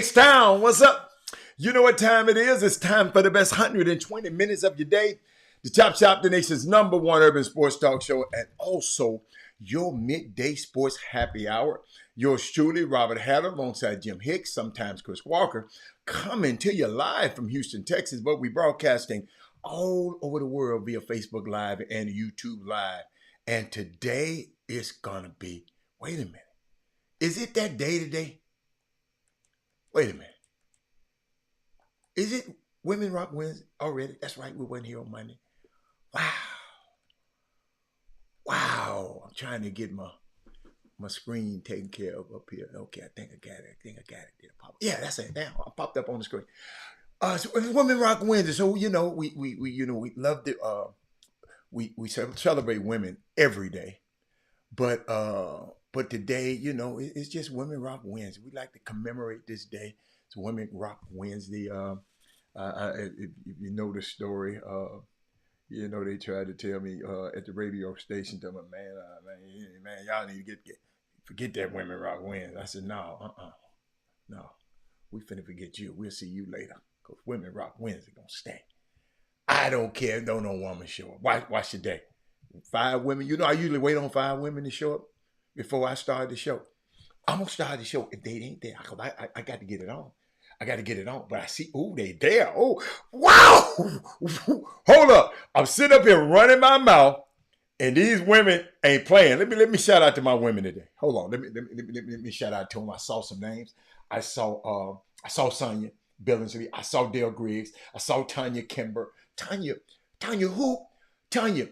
H-Town, what's up? You know what time it is? It's time for the best 120 minutes of your day. The Chop Shop, the nation's #1 urban sports talk show, and also your midday sports happy hour. Yours truly, Robert Hatter, alongside Jim Hicks, sometimes Chris Walker, coming to you live from Houston, Texas, but we broadcasting all over the world via Facebook Live and YouTube Live. And today it's gonna be, wait a minute, is it that day today? Wait a minute. Is it Women Rock Wednesday already? That's right, we weren't here on Monday. Wow. I'm trying to get my screen taken care of up here. Okay, I think I got it. Did it pop? Yeah, that's it. Now I popped up on the screen. So it's Women Rock Wednesday. So we love to we celebrate women every day. But today, it's just Women Rock Wednesday. We like to commemorate this day. It's Women Rock Wednesday. If you know the story, they tried to tell me at the radio station, tell me, man, y'all need to forget that Women Rock Wednesday. I said, no, we finna forget you. We'll see you later, because Women Rock Wednesday gonna stay. I don't care. Don't no woman show up. Watch the day. 5 women. I usually wait on 5 women to show up before I start the show. I'm going to start the show if they ain't there. I got to get it on. But I see, they there. Oh, wow. Hold up. I'm sitting up here running my mouth, and these women ain't playing. Let me shout out to my women today. Hold on. Let me shout out to them. I saw some names. I saw Sonia Billingsley. I saw Dale Griggs. I saw Tanya Kimber. Tanya, who? Tanya,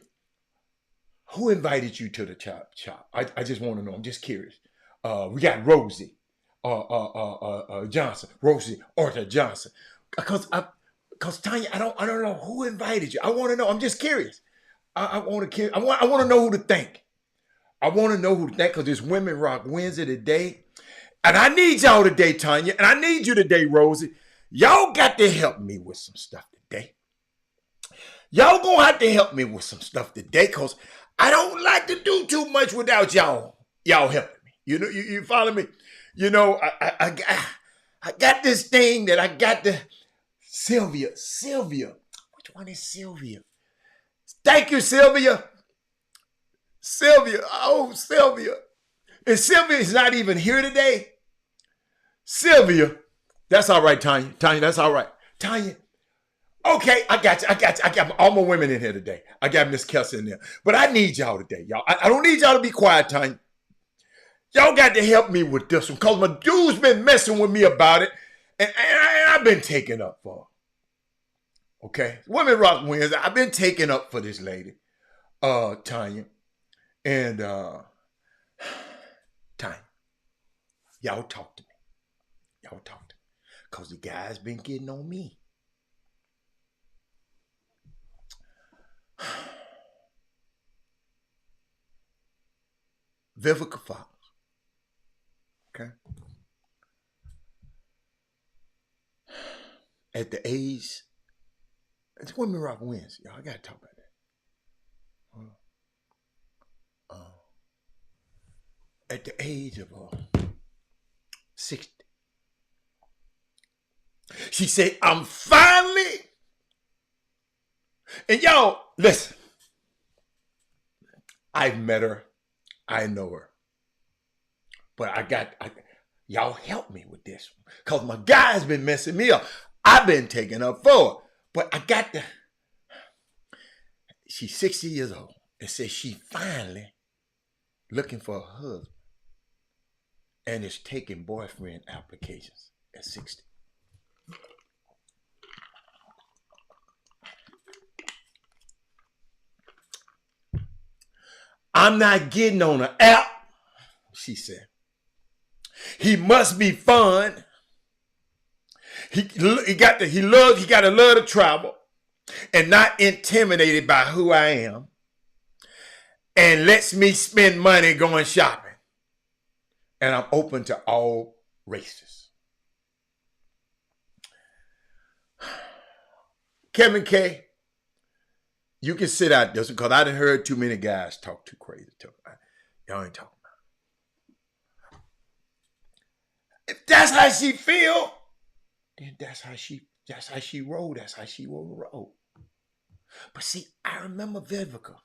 who invited you to the Chop Shop? I just want to know. I'm just curious. We got Rosie Johnson. Rosie Arthur Johnson. Because Tanya, I don't know who invited you. I want to know. I'm just curious. I want to know who to thank. I want to know who to thank, because it's Women Rock Wednesday today. And I need y'all today, Tanya. And I need you today, Rosie. Y'all got to help me with some stuff today. Y'all gonna have to help me with some stuff today, because I don't like to do too much without y'all helping me. You follow me? I got this thing that I got to Sylvia. Which one is Sylvia? Thank you, Sylvia. Oh, Sylvia. And Sylvia is not even here today. Sylvia, that's all right, Tanya. That's all right. Tanya. Okay, I got you. I got all my women in here today. I got Miss Kelsey in there. But I need y'all today, y'all. I don't need y'all to be quiet, Tanya. Y'all got to help me with this one, because my dude's been messing with me about it, and I've been taking up for her. Okay? Women Rock Wednesday, I've been taking up for this lady, Tanya. And, Tanya, y'all talk to me. Because the guy's been getting on me. Vivica Fox. Okay. At the age, it's Women Rock Wednesday. Y'all, I gotta talk about that. At the age of 60, she said, I'm finally, and y'all, listen, I've met her. I know her. But y'all help me with this one, because my guy's been messing me up. I've been taking up for her. But she's 60 years old, and says she finally looking for a husband and is taking boyfriend applications at 60. I'm not getting on an app, she said. He must be fun. He got to love to travel and not intimidated by who I am, and lets me spend money going shopping. And I'm open to all races. Kevin K, you can sit out there, because I done heard too many guys talk too crazy. Y'all ain't talking about it. If that's how she feel, then that's how she rolled. That's how she rolled. But see, I remember Vivica.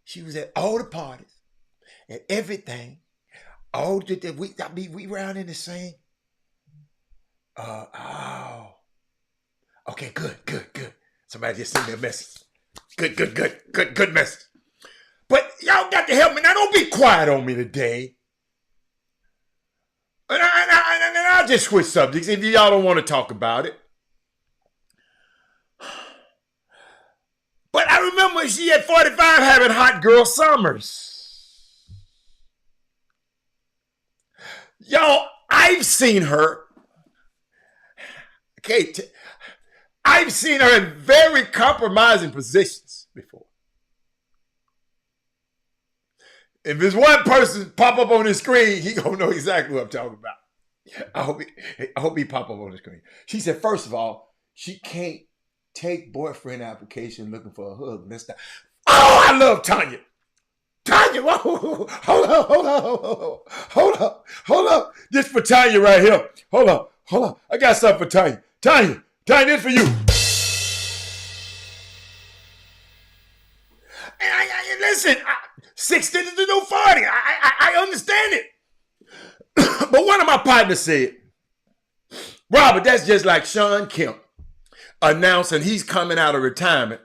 She was at all the parties, at everything. All the we round in the same. Oh. Okay, good. Somebody just sent me a message. Good message. But y'all got to help me now. Don't be quiet on me today. And I'll just switch subjects if y'all don't want to talk about it. But I remember she at 45 having hot girl summers. Y'all, I've seen her. Okay, I've seen her in very compromising positions before. If there's one person pop up on the screen, he gonna know exactly what I'm talking about. I hope he pop up on the screen. She said, first of all, she can't take boyfriend application looking for a hug. That's not. Oh, I love Tanya. Tanya, whoa, hold up. This for Tanya right here. Hold up. I got something for Tanya. Tanya, this for you. And listen, 60 to the new 40. I understand it. But one of my partners said, Robert, that's just like Sean Kemp announcing he's coming out of retirement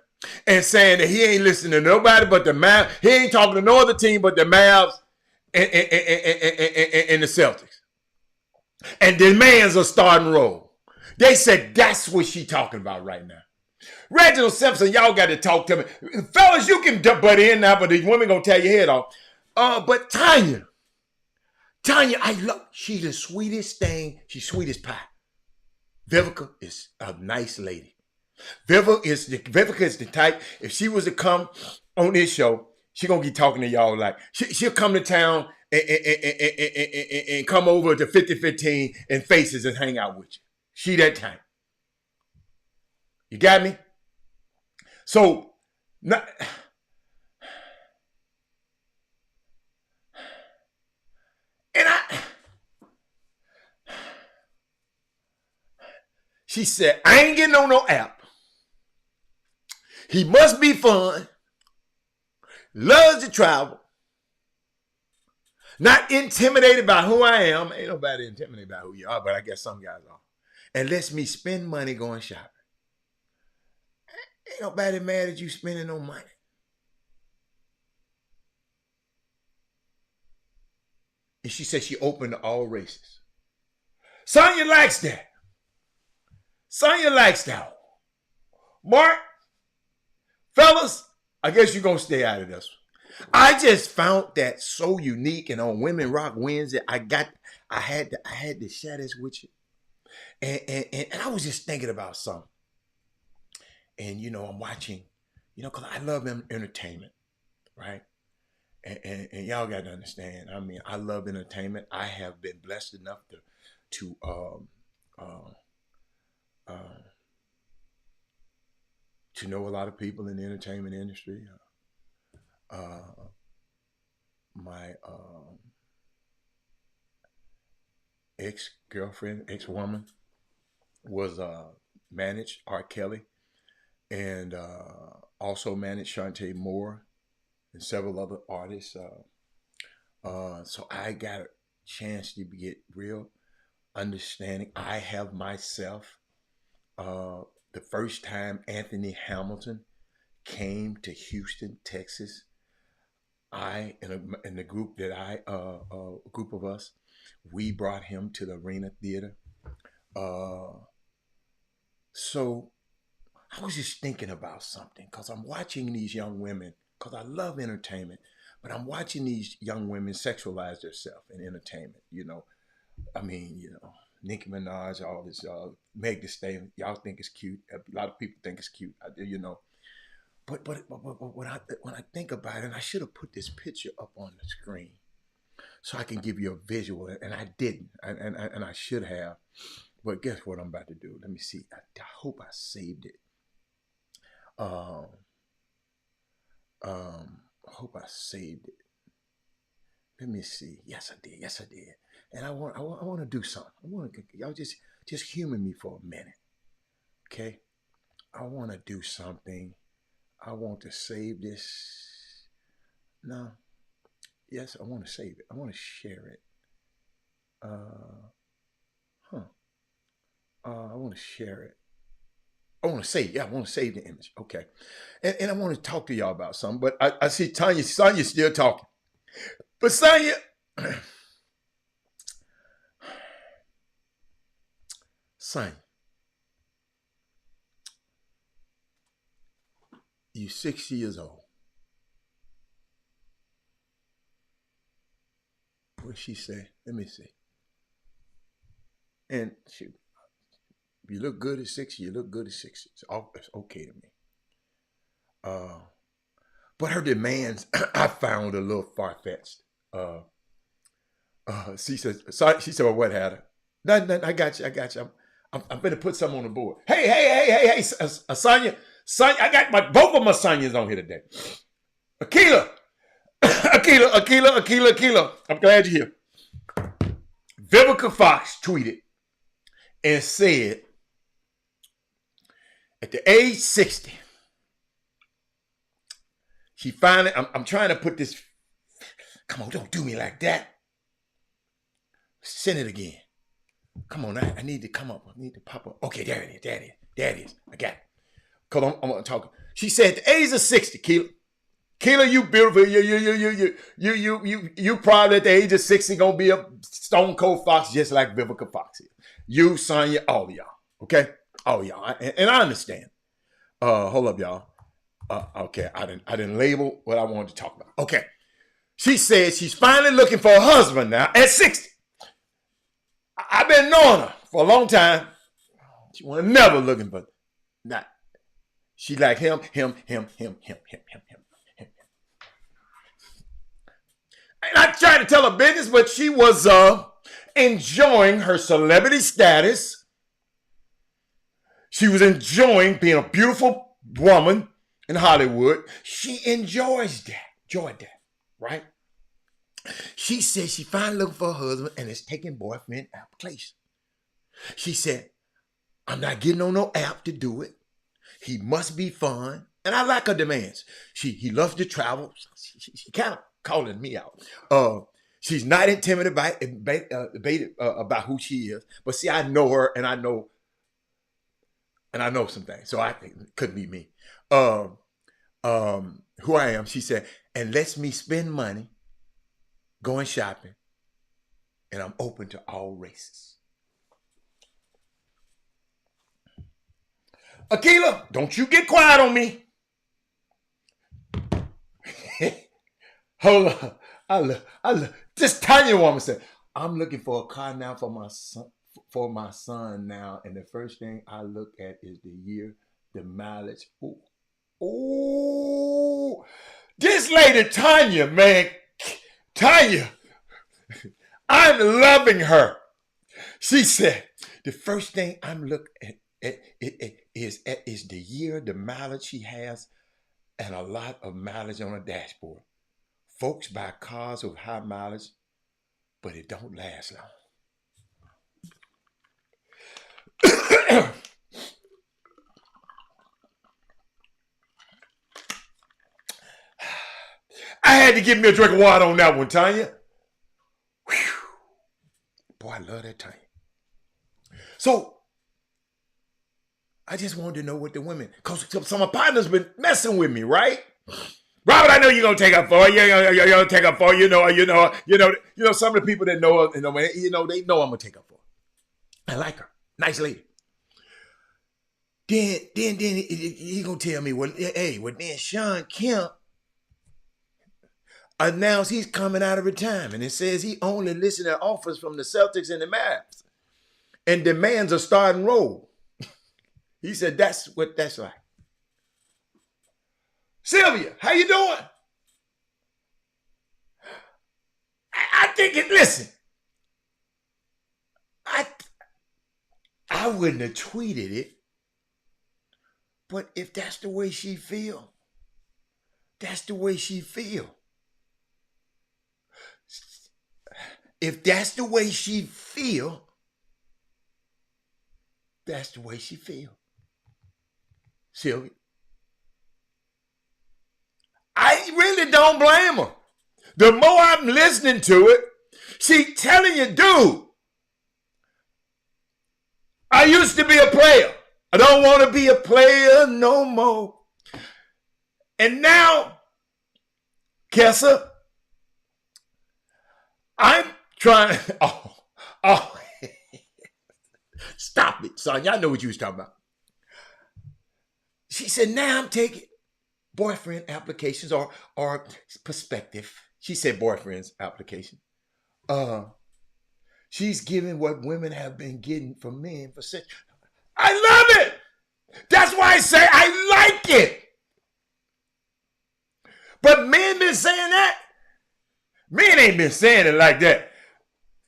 and saying that he ain't listening to nobody but the Mavs. He ain't talking to no other team but the Mavs and the Celtics. And demands a starting role. They said that's what she talking about right now. Reginald Simpson, y'all got to talk to me. Fellas, you can butt in now, but these women gonna tear your head off. But Tanya, I love, she's the sweetest thing. She's sweet as pie. Vivica is a nice lady. Vivica is the type, if she was to come on this show, she gonna be talking to y'all like, she'll come to town and come over to 5015 and Faces and hang out with you. She that type. You got me? So, she said, I ain't getting on no app. He must be fun. Loves to travel. Not intimidated by who I am. Ain't nobody intimidated by who you are, but I guess some guys are. And lets me spend money going shopping. Ain't nobody mad at you spending no money. And she said she open to all races. Sonya likes that. Mark, fellas, I guess you're going to stay out of this one. I just found that so unique, and on Women Rock Wednesday, I had to share this with you. And I was just thinking about something. And, I'm watching, because I love entertainment, right? And y'all got to understand, I mean, I love entertainment. I have been blessed enough to know a lot of people in the entertainment industry. My ex-woman was managed R. Kelly, and also managed Shantae Moore and several other artists. So I got a chance to get real understanding. I have myself, the first time Anthony Hamilton came to Houston, Texas, I in the group that a group of us, we brought him to the Arena Theater. So I was just thinking about something, because I'm watching these young women, because I love entertainment, but I'm watching these young women sexualize themselves in entertainment. I mean, Nicki Minaj, all this, Meg Thee Stallion, y'all think it's cute. A lot of people think it's cute, But when I think about it, and I should have put this picture up on the screen so I can give you a visual, and I didn't, and I should have. But guess what I'm about to do? Let me see. I hope I saved it. I hope I saved it. Let me see. Yes, I did. And I want to do something. I want to y'all just just humor me for a minute, okay? I want to do something. I want to save this. No, yes, I want to save it. I want to share it. Uh, huh. I want to share it. I want to save. Yeah, I want to save the image. Okay, and I want to talk to y'all about something. But I see Sonya's still talking. But Sonya, Sonya, you 60 years old. What she say? Let me see. And she, you look good at 60. You look good at 60. It's okay to me. But her demands I found a little far fetched. She said, well, what had her? Nothing, I got you. I'm gonna put something on the board. Hey, Sonya, I got both of my Sonyas on here today. Akila. I'm glad you're here. Vivica Fox tweeted and said, at the age 60, she finally, I'm trying to put this, come on, don't do me like that. Send it again. Come on, I need to come up. I need to pop up. Okay, there it is. I got it. Because I'm talking. She said, at the age of 60, Keela, you beautiful. You probably at the age of 60 gonna be a stone cold fox just like Vivica Fox is. You, Sonya, all of y'all. Okay? All of y'all. And I understand. Hold up, y'all. Okay, I didn't label what I wanted to talk about. Okay. She said she's finally looking for a husband now at 60. I've been knowing her for a long time. She was never looking for not. She like him. And I tried to tell her business, but she was enjoying her celebrity status. She was enjoying being a beautiful woman in Hollywood. She enjoyed that, right? She said she finally looking for a husband and is taking boyfriend application. She said, I'm not getting on no app to do it. He must be fun. And I like her demands. He loves to travel. She kind of calling me out. She's not intimidated about who she is. But see, I know her and I know some things. So I think it couldn't be me. Who I am, she said, and lets me spend money going shopping, and I'm open to all races. Akila, don't you get quiet on me. Hold on. I look. This Tanya woman said, I'm looking for a car now for my son now, and the first thing I look at is the year, the mileage. Ooh. This lady Tanya, man. Tanya, I'm loving her. She said, the first thing I'm looking at is the year, the mileage she has, and a lot of mileage on a dashboard. Folks buy cars with high mileage, but it don't last long. I had to give me a drink of water on that one, Tanya. Whew. Boy, I love that Tanya. So, I just wanted to know what the women, because some of my partners been messing with me, right? Robert, I know you're gonna take up for it. You're gonna take up for it. You know. Some of the people that know her, they know I'm gonna take up for her. I like her, nice lady. Then he gonna tell me, well, then Sean Kemp announced he's coming out of retirement and says he only listened to offers from the Celtics and the Mavs and demands a starting role. He said that's what that's like. Sylvia, how you doing? I think listen, I wouldn't have tweeted it, but if that's the way she feel, that's the way she feel. If that's the way she feel, That's the way she feel. Sylvia. I really don't blame her. The more I'm listening to it, she telling you, dude, I used to be a player. I don't want to be a player no more. And now, Kessa, I'm trying. Oh, stop it, son. Y'all know what you was talking about. She said, now I'm taking boyfriend applications or perspective. She said boyfriend's application. She's giving what women have been getting from men for centuries. I love it. That's why I say I like it. But men been saying that. Men ain't been saying it like that.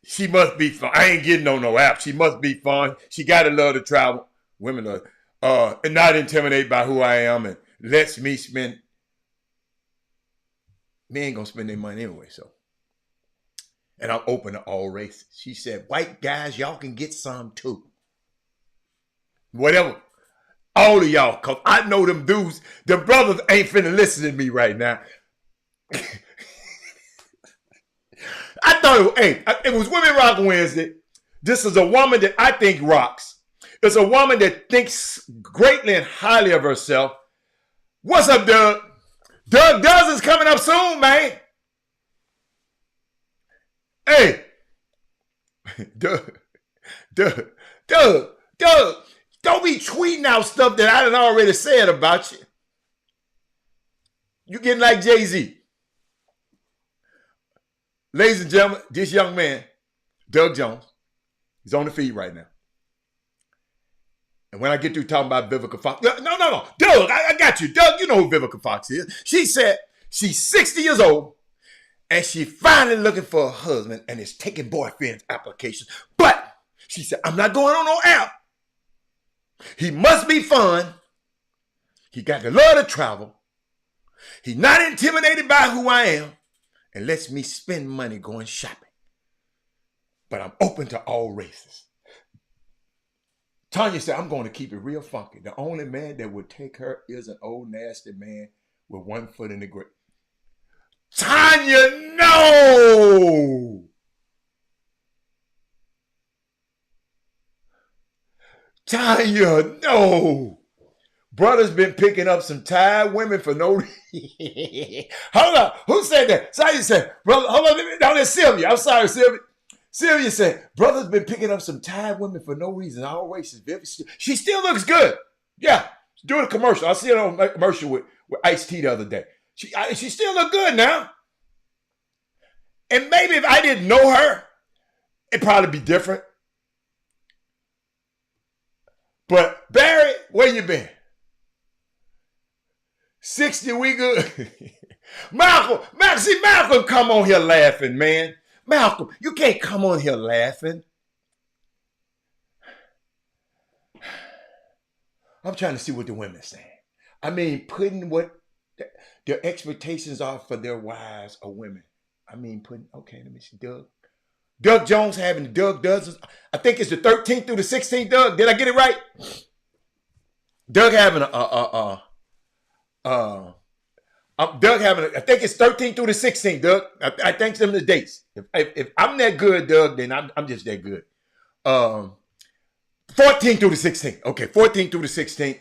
She must be fun. I ain't getting on no app. She must be fun. She gotta love to travel. Women love and not intimidated by who I am and lets me spend. Men ain't gonna spend their money anyway, so. And I'm open to all races. She said, white guys, y'all can get some too. Whatever. All of y'all, because I know them dudes, the brothers ain't finna listen to me right now. I thought, it was Women Rock Wednesday. This is a woman that I think rocks. It's a woman that thinks greatly and highly of herself. What's up, Doug? Doug Dozen's coming up soon, man. Hey. Doug. Don't be tweeting out stuff that I done already said about you. You getting like Jay-Z. Ladies and gentlemen, this young man, Doug Jones, he's on the feed right now. And when I get through talking about Vivica Fox, no. Doug, I got you. Doug, you know who Vivica Fox is. She said she's 60 years old and she finally looking for a husband and is taking boyfriend's applications. But she said, I'm not going on no app. He must be fun. He got the love to travel. He's not intimidated by who I am and lets me spend money going shopping. But I'm open to all races. Tanya said, I'm going to keep it real funky. The only man that would take her is an old nasty man with one foot in the grave. Tanya, no! Tanya, no! Brother's been picking up some tired women for no reason. Hold on. Who said that? Tanya said, brother, hold on. No, that's Sylvia. I'm sorry, Sylvia. Sylvia said, brother's been picking up some tired women for no reason. All races. She still looks good. Yeah. Doing a commercial. I see her on a commercial with Ice-T the other day. She still look good now. And maybe if I didn't know her, it'd probably be different. But Barry, where you been? 60, we good. Malcolm, come on here laughing, man. Malcolm, you can't come on here laughing. I'm trying to see what the women saying. I mean, putting what their expectations are for their wives or women. I mean, okay, let me see. Doug Jones having the Doug Dozens. I think it's the 13th through the 16th, Doug. Did I get it right? Doug having Doug having I think it's 13th through the 16th, Doug. I think some of the dates. If I'm that good, Doug, then I'm just that good. 14th through the 16th. Okay, 14th through the 16th.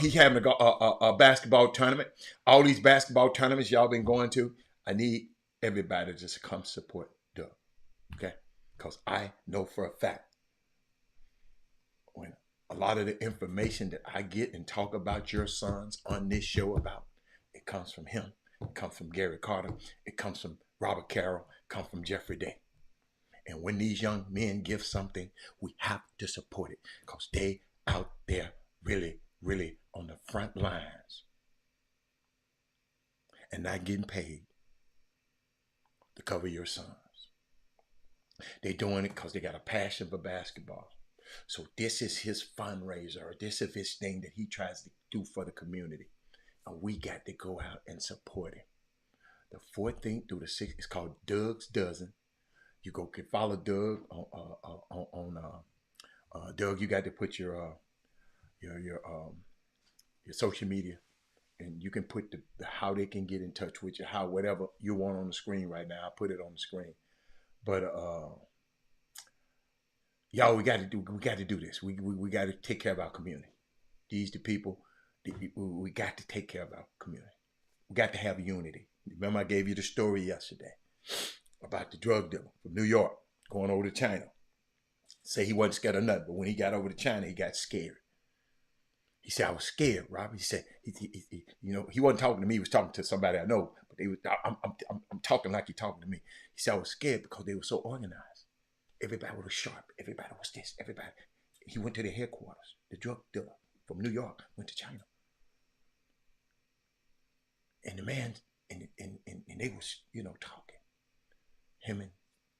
He's having a basketball tournament. All these basketball tournaments y'all been going to, I need everybody to just come support Doug. Okay? Because I know for a fact when a lot of the information that I get and talk about your sons on this show about, it comes from him. It comes from Gary Carter. It comes from Robert Carroll. It comes from Jeffrey Day. And when these young men give something, we have to support it because they out there really, really on the front lines and not getting paid to cover your sons. They're doing it because they got a passion for basketball. So this is his fundraiser. This is his thing that he tries to do for the community. And we got to go out and support him. The 14th through the 16th, it's called Doug's Dozen. You can follow Doug Doug, you got to put your your um, your social media, and you can put the how they can get in touch with you, how whatever you want on the screen right now. I'll put it on the screen. But y'all, we got to do this. We got to take care of our community. These the people. We got to take care of our community. We got to have unity. Remember, I gave you the story yesterday about the drug dealer from New York going over to China. Say he wasn't scared of nothing, but when he got over to China, he got scared. He said, "I was scared, Robert." He said, he wasn't talking to me. He was talking to somebody I know. But I'm talking like he talking to me. He said, "I was scared because they were so organized. Everybody was sharp. Everybody was this. Everybody." He went to their headquarters. The drug dealer from New York went to China, and the man and they was talking. Him and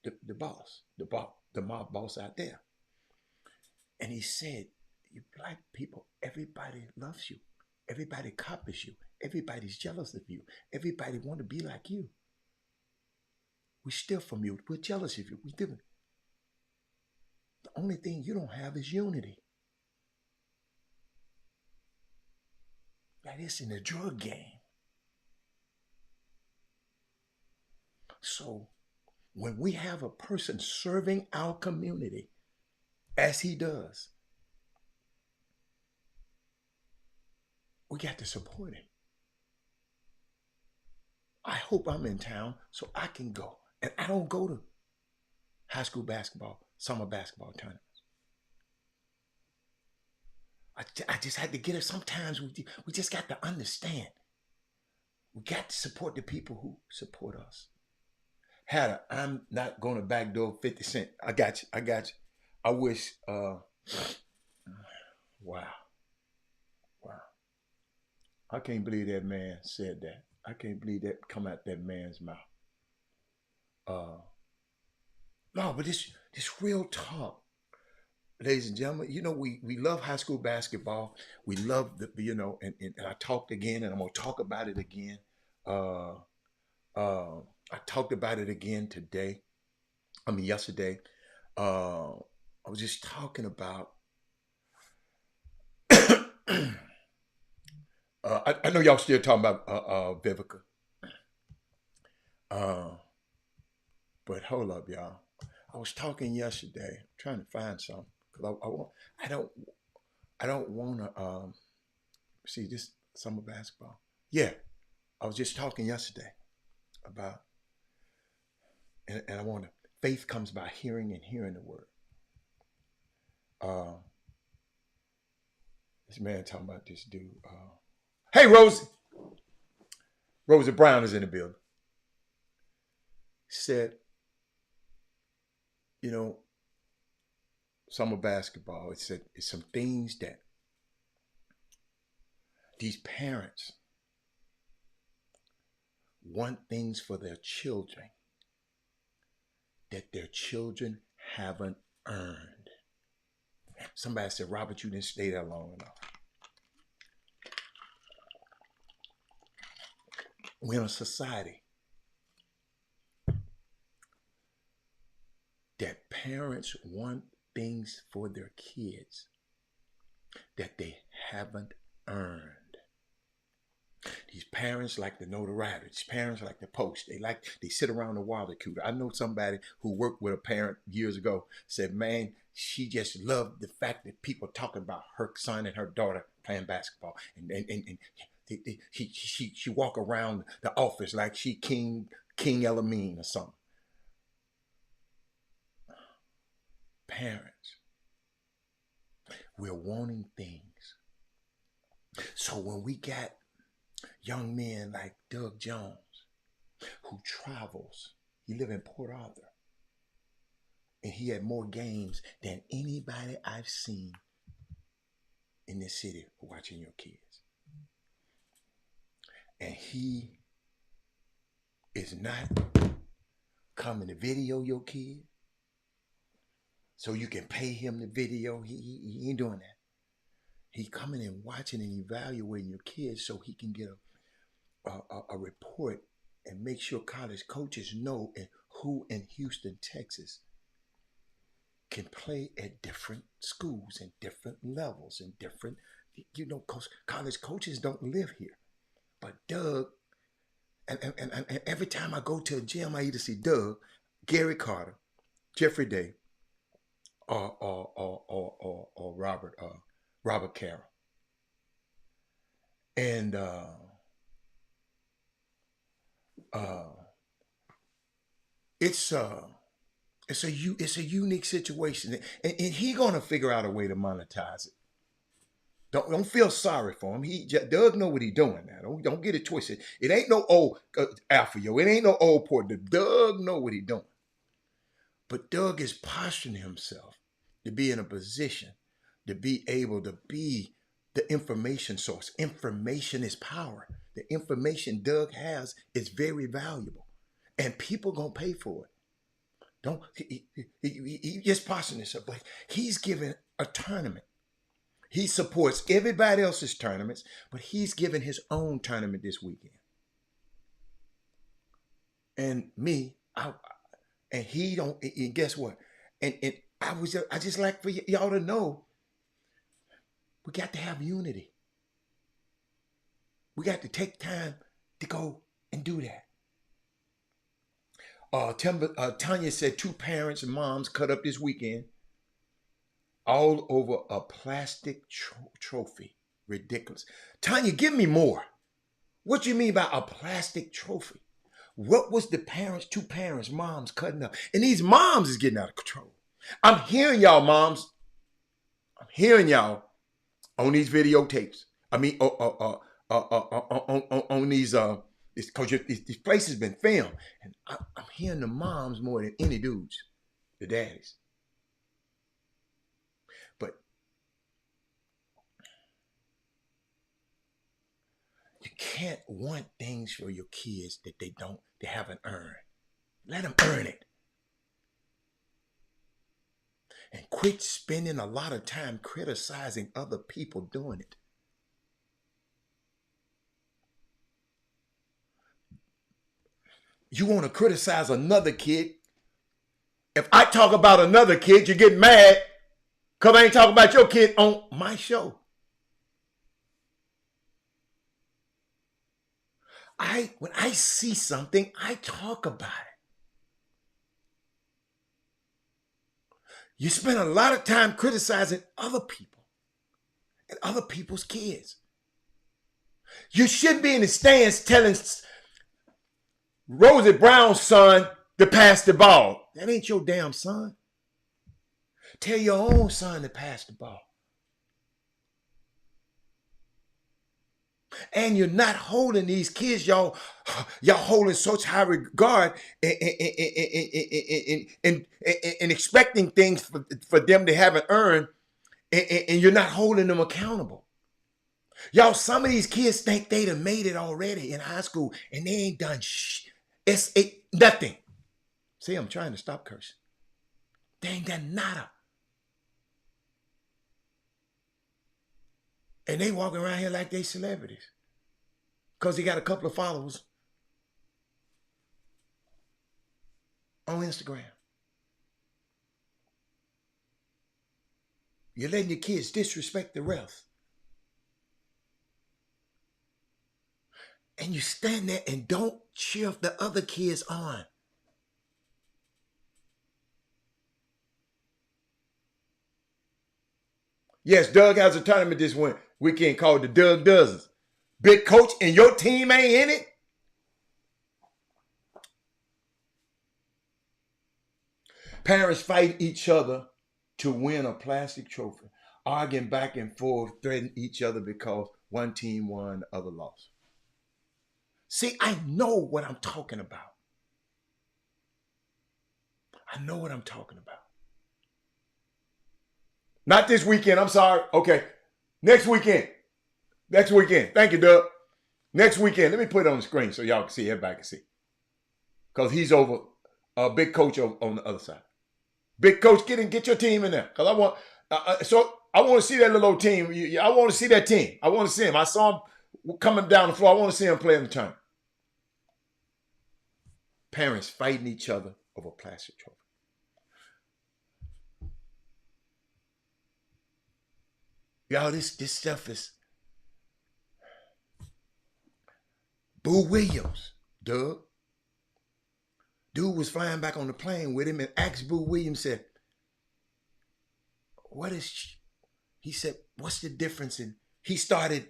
the boss, the mob boss out there, and he said, "You black people, everybody loves you. Everybody copies you. Everybody's jealous of you. Everybody want to be like you. We steal from you. We're jealous of you. We do. The only thing you don't have is unity. That is in the drug game. So when we have a person serving our community as he does, we got to support him. I hope I'm in town so I can go. And I don't go to high school basketball, summer basketball tournaments. I just had to get it. Sometimes we just got to understand. We got to support the people who support us. Hatter, I'm not going to backdoor 50 Cent. I got you. I got you. I wish, wow. Wow. I can't believe that man said that. I can't believe that come out that man's mouth. No, but this real talk, ladies and gentlemen. We love high school basketball. We love and I talked again, and I'm gonna talk about it again. Uh, I talked about it again today. I mean yesterday. I was just talking about. I know y'all still talking about Vivica. Uh, but hold up, y'all. I was talking yesterday, trying to find something because I don't want to see this summer basketball. Yeah, I was just talking yesterday about, and I want to. Faith comes by hearing and hearing the word. Uh, this man talking about this dude. Hey, Rosie. Rosie Brown is in the building. Said, you know, summer basketball. It said it's some things that these parents want things for their children that their children haven't earned. Somebody said, Robert, you didn't stay there long enough. We're in a society that parents want things for their kids that they haven't earned. These parents like the notoriety. These parents like the post. They sit around the water cooler. I know somebody who worked with a parent years ago said, man, she just loved the fact that people talking about her son and her daughter playing basketball. And she walk around the office like she King Elamine or something. Parents, we're wanting things. So when we got young men like Doug Jones, who travels, he live in Port Arthur, and he had more games than anybody I've seen in this city watching your kids. And he is not coming to video your kid so you can pay him the video. He ain't doing that. He coming and watching and evaluating your kids so he can get a report and make sure college coaches know who in Houston, Texas can play at different schools and different levels and different, college coaches don't live here. But Doug, and every time I go to a gym, I either see Doug, Gary Carter, Jeffrey Day, or Robert Carroll. And it's a unique situation, and he gonna figure out a way to monetize it. Don't feel sorry for him. Doug know what he doing now. Don't get it twisted. It ain't no old Alpha, yo. It ain't no old port. Doug know what he doing. But Doug is posturing himself to be in a position to be able to be the information source. Information is power. The information Doug has is very valuable, and people gonna pay for it. He just posturing himself, but he's giving a tournament. He supports everybody else's tournaments, but he's giving his own tournament this weekend. And and he don't. And guess what? And I just like for y'all to know, we got to have unity. We got to take time to go and do that. Tanya said 2 parents and moms cut up this weekend all over a plastic trophy. Ridiculous. Tanya, give me more. What do you mean by a plastic trophy? What was the 2 parents, moms cutting up? And these moms is getting out of control. I'm hearing y'all, moms. I'm hearing y'all on these videotapes. I mean, on these, because these places been filmed. And I'm hearing the moms more than any dudes, the daddies. But you can't want things for your kids that they haven't earned. Let them earn it. And quit spending a lot of time criticizing other people doing it. You want to criticize another kid. If I talk about another kid, you get mad because I ain't talking about your kid on my show. When I see something, I talk about it. You spend a lot of time criticizing other people and other people's kids. You shouldn't be in the stands telling Rosie Brown's son to pass the ball. That ain't your damn son. Tell your own son to pass the ball. And you're not holding these kids, y'all holding such high regard and expecting things for them they haven't earned, and you're not holding them accountable. Y'all, some of these kids think they done made it already in high school, and they ain't done It's nothing. See, I'm trying to stop cursing. They ain't done nada. And they walking around here like they celebrities because they got a couple of followers on Instagram. You're letting your kids disrespect the refs. And you stand there and don't cheer the other kids on. Yes, Doug has a tournament this weekend called the Doug Dozens. Big coach, and your team ain't in it? Parents fight each other to win a plastic trophy, arguing back and forth, threatening each other because one team won, the other lost. See, I know what I'm talking about. I know what I'm talking about. Not this weekend. I'm sorry. Okay. Next weekend. Thank you, Doug. Next weekend. Let me put it on the screen so y'all can see. Everybody can see. Because he's over. Big coach on the other side. Big coach, get your team in there. Because I want. I want to see that little team. I want to see that team. I want to see him. I saw him coming down the floor. I want to see him play in the tournament. Parents fighting each other over plastic trophy. Y'all, this stuff is Boo Williams, Doug. Dude was flying back on the plane with him and asked Boo Williams, said, what is, he said, what's the difference in, he started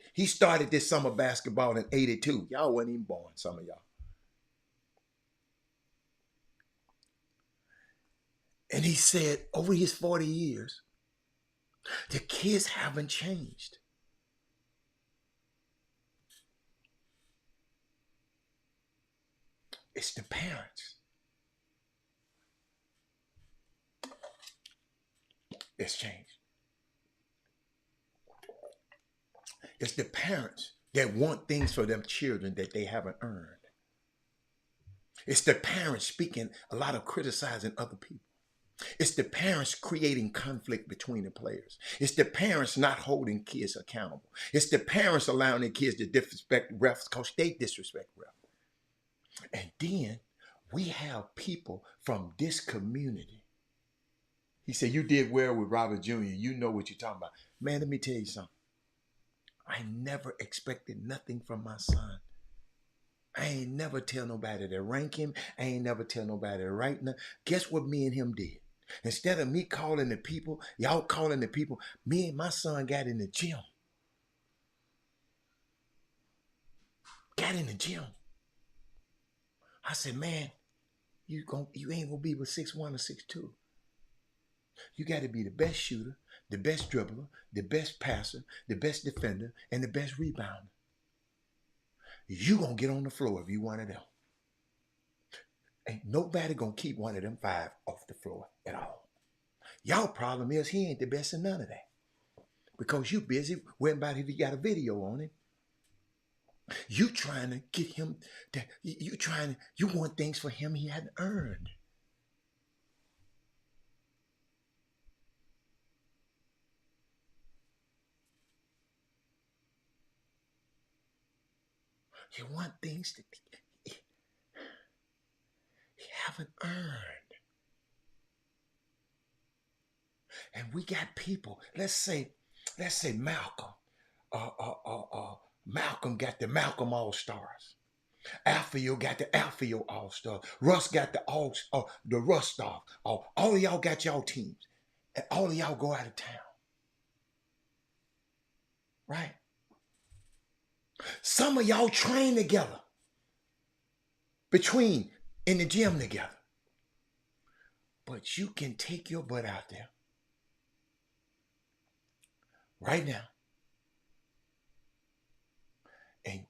this summer basketball in 82. Y'all wasn't even born, some of y'all. And he said, over his 40 years, the kids haven't changed. It's the parents. It's changed. It's the parents that want things for them children that they haven't earned. It's the parents speaking a lot of criticizing other people. It's the parents creating conflict between the players. It's the parents not holding kids accountable. It's the parents allowing their kids to disrespect refs because they disrespect refs. And then we have people from this community. He said, you did well with Robert Jr. You know what you're talking about. Man, let me tell you something. I never expected nothing from my son. I ain't never tell nobody to rank him. I ain't never tell nobody to write nothing. Guess what me and him did? Instead of me calling the people, y'all calling the people, me and my son got in the gym. Got in the gym. I said, man, you ain't gonna be with 6'1" or 6'2". You got to be the best shooter, the best dribbler, the best passer, the best defender, and the best rebounder. You gonna get on the floor if you one of them. Ain't nobody gonna keep one of them five off the floor at all. Y'all problem is he ain't the best in none of that. Because you busy worrying about if he got a video on it. You trying to get him that you want things for him he hadn't earned. You want things that he haven't earned. And we got people, let's say Malcolm. Malcolm got the Malcolm All-Stars. Alfio got the Alfio All-Star. Russ got the Russ Star. All of y'all got y'all teams. And all of y'all go out of town. Right? Some of y'all train together. In the gym together. But you can take your butt out there. Right now. And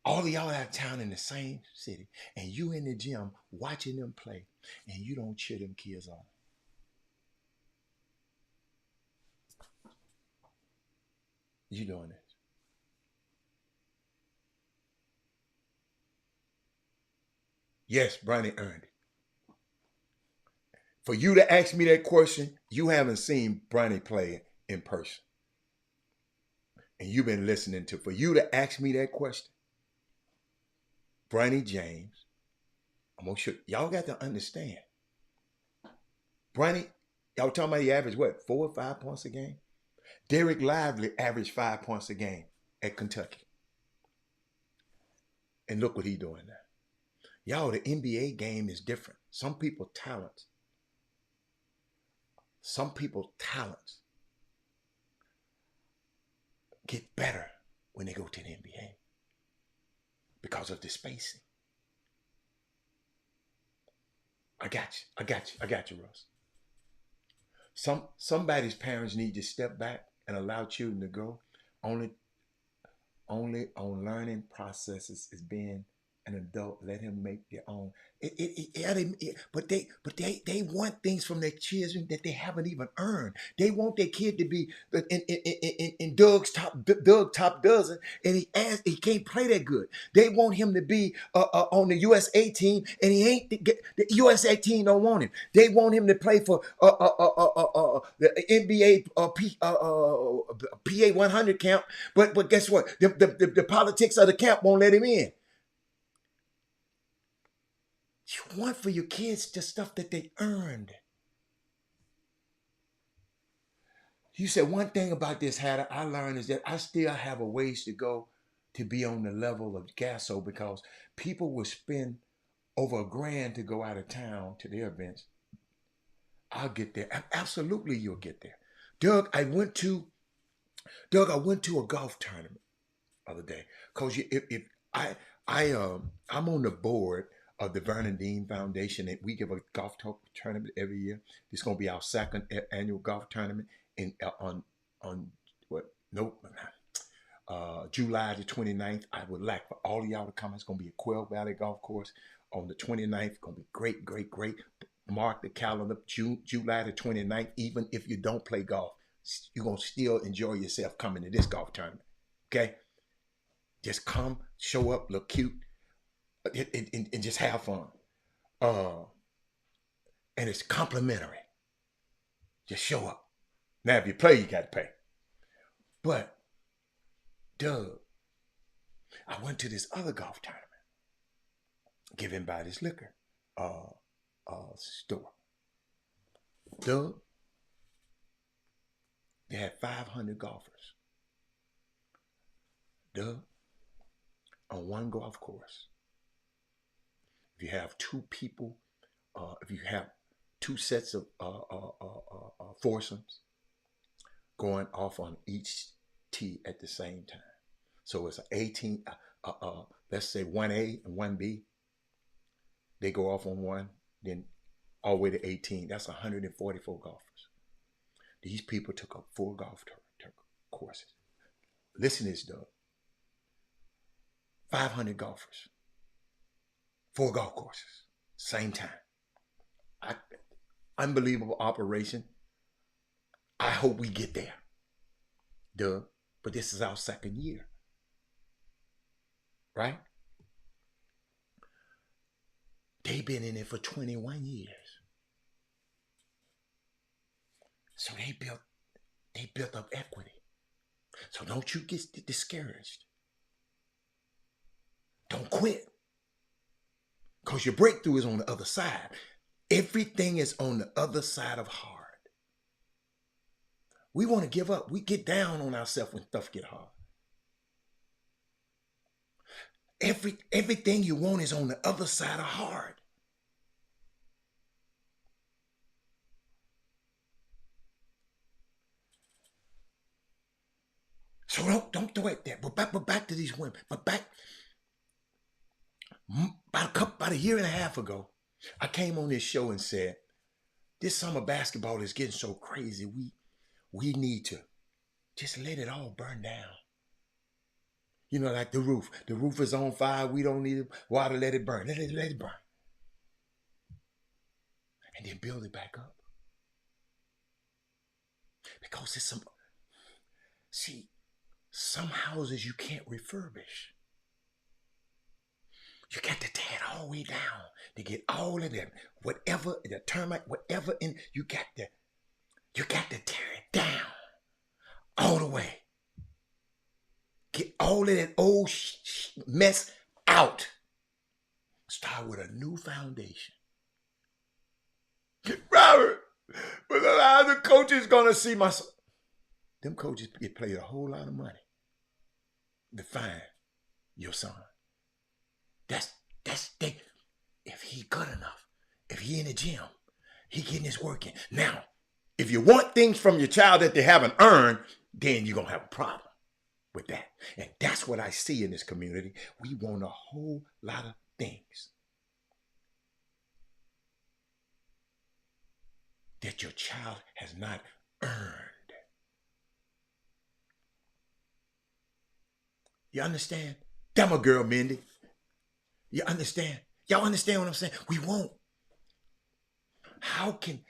all of y'all out of town in the same city. And you in the gym watching them play. And you don't cheer them kids on. You doing this. Yes, Bronny earned it. For you to ask me that question, you haven't seen Bronny play in person. And you've been listening to, for you to ask me that question, Bronny James, I'm going to show y'all got to understand. Bronny, y'all talking about he averaged what, 4 or 5 points a game? Derek Lively averaged 5 points a game at Kentucky. And look what he's doing now. Y'all, the NBA game is different. Some people's talents get better when they go to the NBA because of the spacing. I got you, Russ. Somebody's parents need to step back and allow children to grow. Only on learning processes is being an adult. Let him make their own. But they want things from their children that they haven't even earned. They want their kid to be in Doug's top dozen, and he can't play that good. They want him to be on the USA team, and he ain't. The USA team don't want him. They want him to play for the NBA PA 100 camp. But guess what? The politics of the camp won't let him in. You want for your kids the stuff that they earned. You said one thing about this hat I learned is that I still have a ways to go to be on the level of Gasso because people will spend over $1,000 to go out of town to their events. I'll get there. Absolutely, you'll get there. Doug, I went to a golf tournament the other day because if I'm on the board of the Vernon Dean Foundation, and we give a golf tournament every year. It's going to be our second annual golf tournament in on what? Nope. July the 29th. I would like for all of y'all to come. It's going to be at Quail Valley Golf Course on the 29th. It's going to be great, great, great. Mark the calendar, July the 29th. Even if you don't play golf, you're going to still enjoy yourself coming to this golf tournament. Okay? Just come, show up, look cute, and just have fun. And it's complimentary. Just show up. Now, if you play, you got to pay. But, Doug, I went to this other golf tournament given by this liquor store. Doug, they had 500 golfers. Doug, on one golf course, if you have two people, if you have two sets of foursomes going off on each tee at the same time. So it's an 18, let's say 1A and 1B. They go off on one, then all the way to 18. That's 144 golfers. These people took up 4 golf courses. Listen to this, Doug. 500 golfers. 4 golf courses. Same time. Unbelievable operation. I hope we get there, Doug. But this is our second year. Right? They've been in it for 21 years. So they built up equity. So don't you get discouraged. Don't quit. Because your breakthrough is on the other side. Everything is on the other side of hard. We want to give up. We get down on ourselves when stuff get hard. Everything you want is on the other side of hard. So don't do it there. But back to these women. About a year and a half ago, I came on this show and said, this summer basketball is getting so crazy. We need to just let it all burn down. You know, like the roof. The roof is on fire. We don't need water. Let it burn. Let it burn. And then build it back up. Because it's some houses you can't refurbish. You got to tear it all the way down to get all of them. Whatever, the termite, whatever, you got to tear it down all the way. Get all of that old mess out. Start with a new foundation. Robert, but a lot of the coaches gonna see my son. Them coaches get paid a whole lot of money to find your son. That's if he good enough, if he in the gym, he getting his work in. Now, if you want things from your child that they haven't earned, then you're gonna have a problem with that. And that's what I see in this community. We want a whole lot of things that your child has not earned. You understand? That my girl, Mindy. You understand? Y'all understand what I'm saying? We won't. How can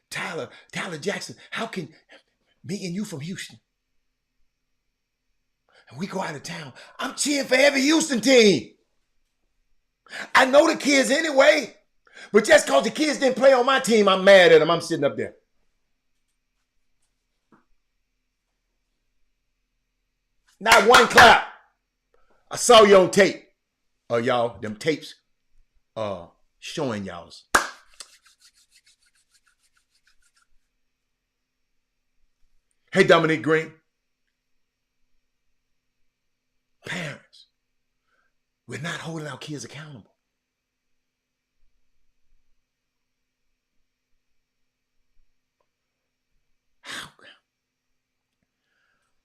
Tyler Jackson, how can me and you from Houston, and we go out of town, I'm cheering for every Houston team. I know the kids anyway, but just because the kids didn't play on my team, I'm mad at them. I'm sitting up there. Not one clap. I saw you on tape. Y'all, them tapes showing y'all's. Hey, Dominic Green, parents, we're not holding our kids accountable. How?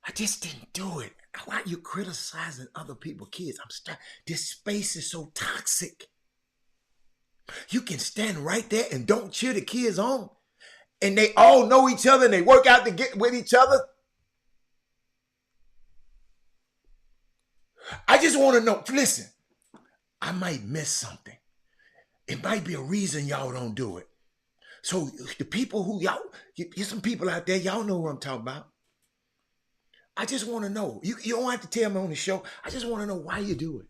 I just didn't do it. Why are you criticizing other people's kids? This space is so toxic. You can stand right there and don't cheer the kids on. And they all know each other and they work out to get with each other. I just want to know, listen, I might miss something. It might be a reason y'all don't do it. So the people who y'all, there's some people out there, y'all know what I'm talking about. I just want to know. You don't have to tell me on the show. I just want to know why you do it.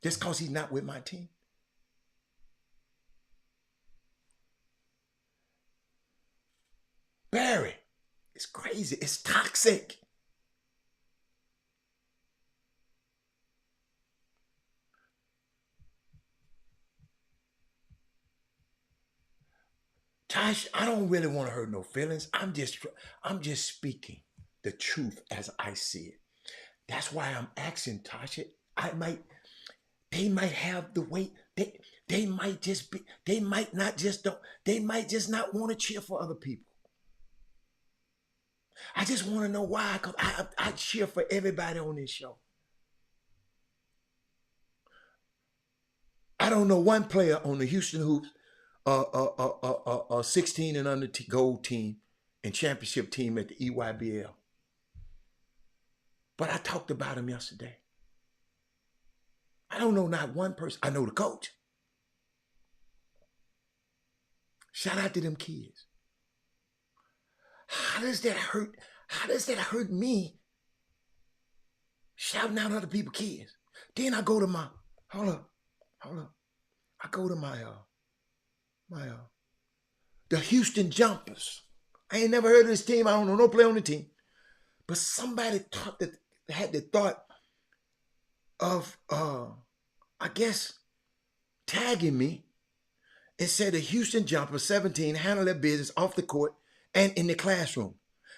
Just because he's not with my team. Barry, it's crazy. It's toxic. Tosh, I don't really want to hurt no feelings. I'm just speaking the truth as I see it. That's why I'm asking Tasha. They might have the weight. They might just be. They might not just don't. They might just not want to cheer for other people. I just want to know why, because I cheer for everybody on this show. I don't know one player on the Houston Hoops 16 and under gold team and championship team at the EYBL. But I talked about him yesterday. I don't know not one person. I know the coach. Shout out to them kids. How does that hurt? How does that hurt me? Shouting out other people's kids. Then I go to my, hold up. I go to my the Houston Jumpers. I ain't never heard of this team. I don't know no player on the team. But somebody had the thought of I guess tagging me and said the Houston Jumpers 17 handle their business off the court and in the classroom.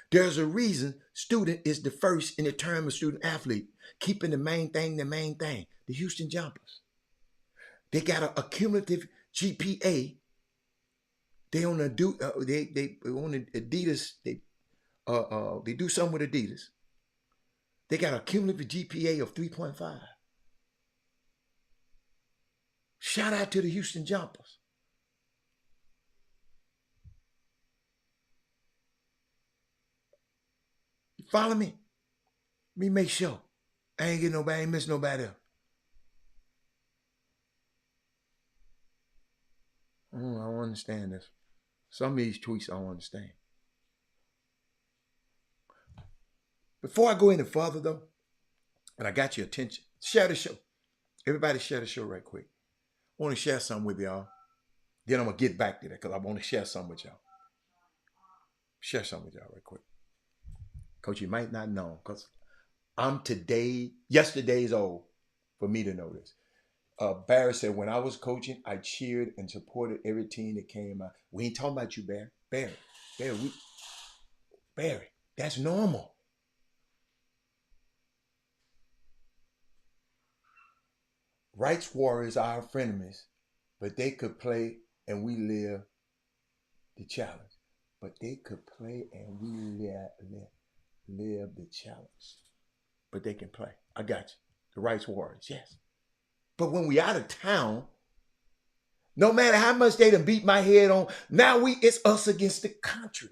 There's a reason student is the first in the term of student athlete, keeping the main thing the main thing. The Houston Jumpers. They got a cumulative GPA. They on a they on Adidas. They do something with Adidas. They got a cumulative GPA of 3.5. Shout out to the Houston Jumpers. You follow me? Me make sure I ain't get nobody, I ain't miss nobody else. I don't understand this. Some of these tweets I don't understand. Before I go any further though, and I got your attention, share the show. Everybody share the show right quick. I want to share something with y'all. Then I'm going to get back to that because I want to share something with y'all. Share something with y'all right quick. Coach, you might not know because I'm yesterday's old for me to know this. Barry said, when I was coaching, I cheered and supported every team that came out. We ain't talking about you, Barry. Barry, that's normal. Rights warriors are our frenemies, but they could play and we live the challenge. But they could play and we live the challenge. But they can play. I got you. The rights warriors, yes. But when we out of town, no matter how much they done beat my head on, now it's us against the country.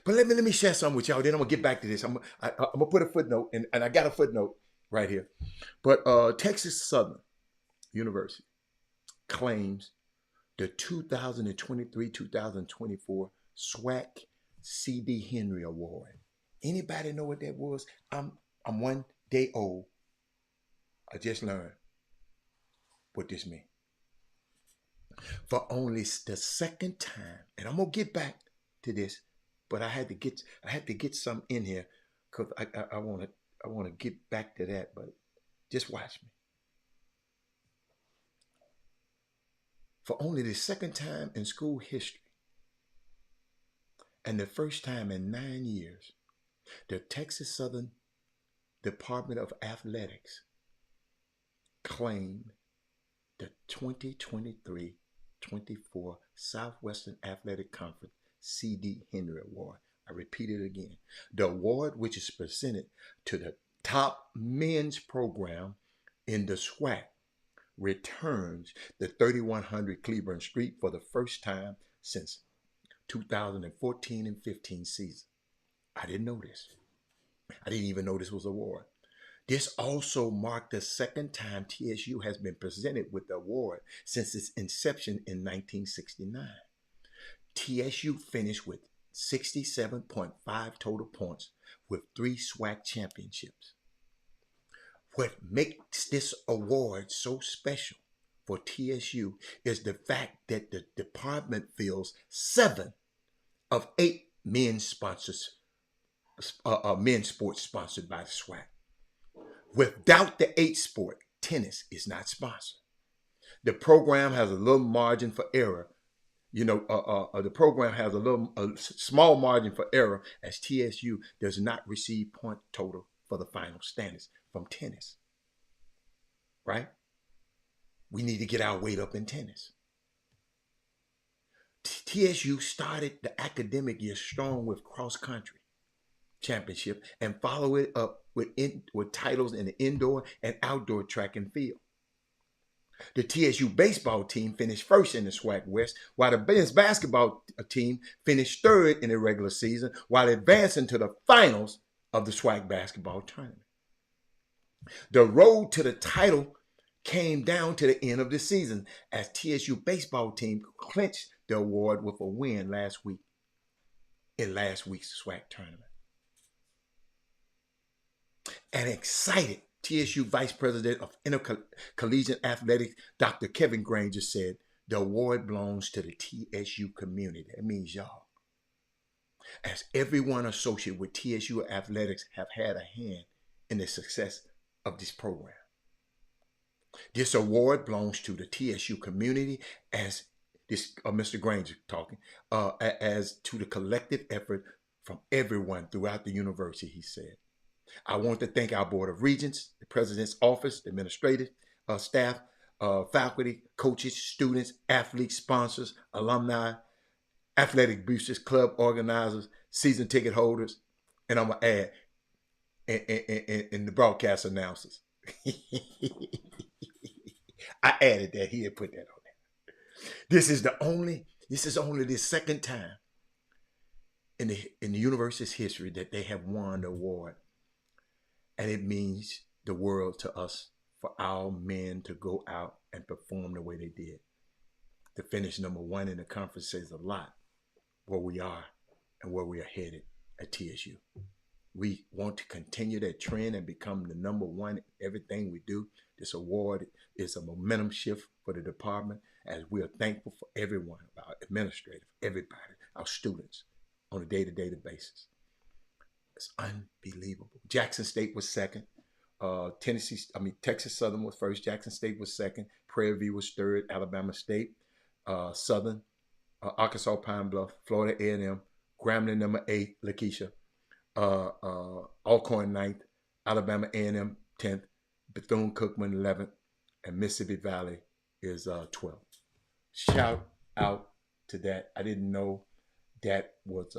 But let me share something with y'all. Then I'm gonna get back to this. I'm gonna put a footnote, and I got a footnote right here. But Texas Southern University claims the 2023-2024 SWAC C.D. Henry Award. Anybody know what that was? I'm 1 day old. I just learned what this means. For only the second time, and I'm gonna get back to this, but I had to get some in here because I wanna get back to that, but just watch me. For only the second time in school history, And the first time in 9 years, the Texas Southern Department of Athletics claimed the 2023-24 Southwestern Athletic Conference C.D. Henry Award. I repeat it again. The award, which is presented to the top men's program in the SWAC, returns the 3100 Cleburne Street for the first time since 2014 and 15 season. I didn't know this. I didn't even know this was an award. This also marked the second time TSU has been presented with the award since its inception in 1969. TSU finished with 67.5 total points with 3 SWAC championships. What makes this award so special for TSU is the fact that the department fills 7 of 8 men's sponsors, men's sports sponsored by the SWAC. Without the 8th sport, tennis is not sponsored. The program has a little margin for error. The program has a small margin for error as TSU does not receive point total for the final standings from tennis. Right? We need to get our weight up in tennis. TSU started the academic year strong with cross country championship and follow it up with titles in the indoor and outdoor track and field. The TSU baseball team finished first in the SWAC West, while the men's basketball team finished third in the regular season, while advancing to the finals of the SWAC basketball tournament. The road to the title came down to the end of the season as TSU baseball team clinched the award with a win last week in last week's SWAC tournament. An excited TSU Vice President of Intercollegiate Athletics, Dr. Kevin Granger, said, the award belongs to the TSU community. That means y'all. As everyone associated with TSU athletics have had a hand in the success of this program. This award belongs to the TSU community as this Mr. Granger talking, as to the collective effort from everyone throughout the university, he said. I want to thank our Board of Regents, the President's Office, the administrative staff, faculty, coaches, students, athletes, sponsors, alumni, athletic boosters, club organizers, season ticket holders, and I'm going to add, in the broadcast announcers. I added that. He had put that on there. This is only the second time in the university's history that they have won the award. And it means the world to us for our men to go out and perform the way they did. To finish number 1 in the conference says a lot where we are and where we are headed at TSU. We want to continue that trend and become the number 1 in everything we do. This award is a momentum shift for the department as we are thankful for everyone, our administrators, everybody, our students on a day-to-day basis. It's unbelievable. Jackson State was second. Texas Southern was first. Jackson State was second. Prairie View was third. Alabama State, Southern, Arkansas Pine Bluff, Florida A&M, Grambling number 8, Lakeisha, Alcorn 9th, Alabama A&M 10th, Bethune-Cookman 11th, and Mississippi Valley is 12th. Shout out to that. I didn't know that was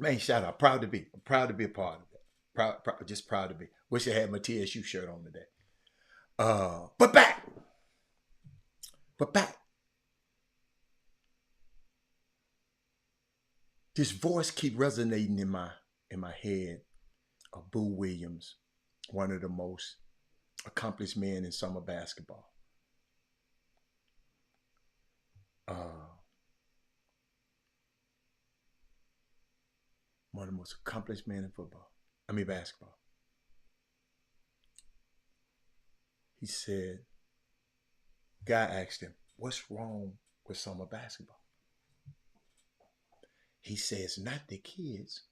man, shout out. Proud to be a part of that. Just proud to be. Wish I had my TSU shirt on today. But back. This voice keep resonating in my head of Boo Williams, one of the most accomplished men in summer basketball. One of the most accomplished men in basketball. He said, guy asked him, what's wrong with summer basketball? He says, not the kids,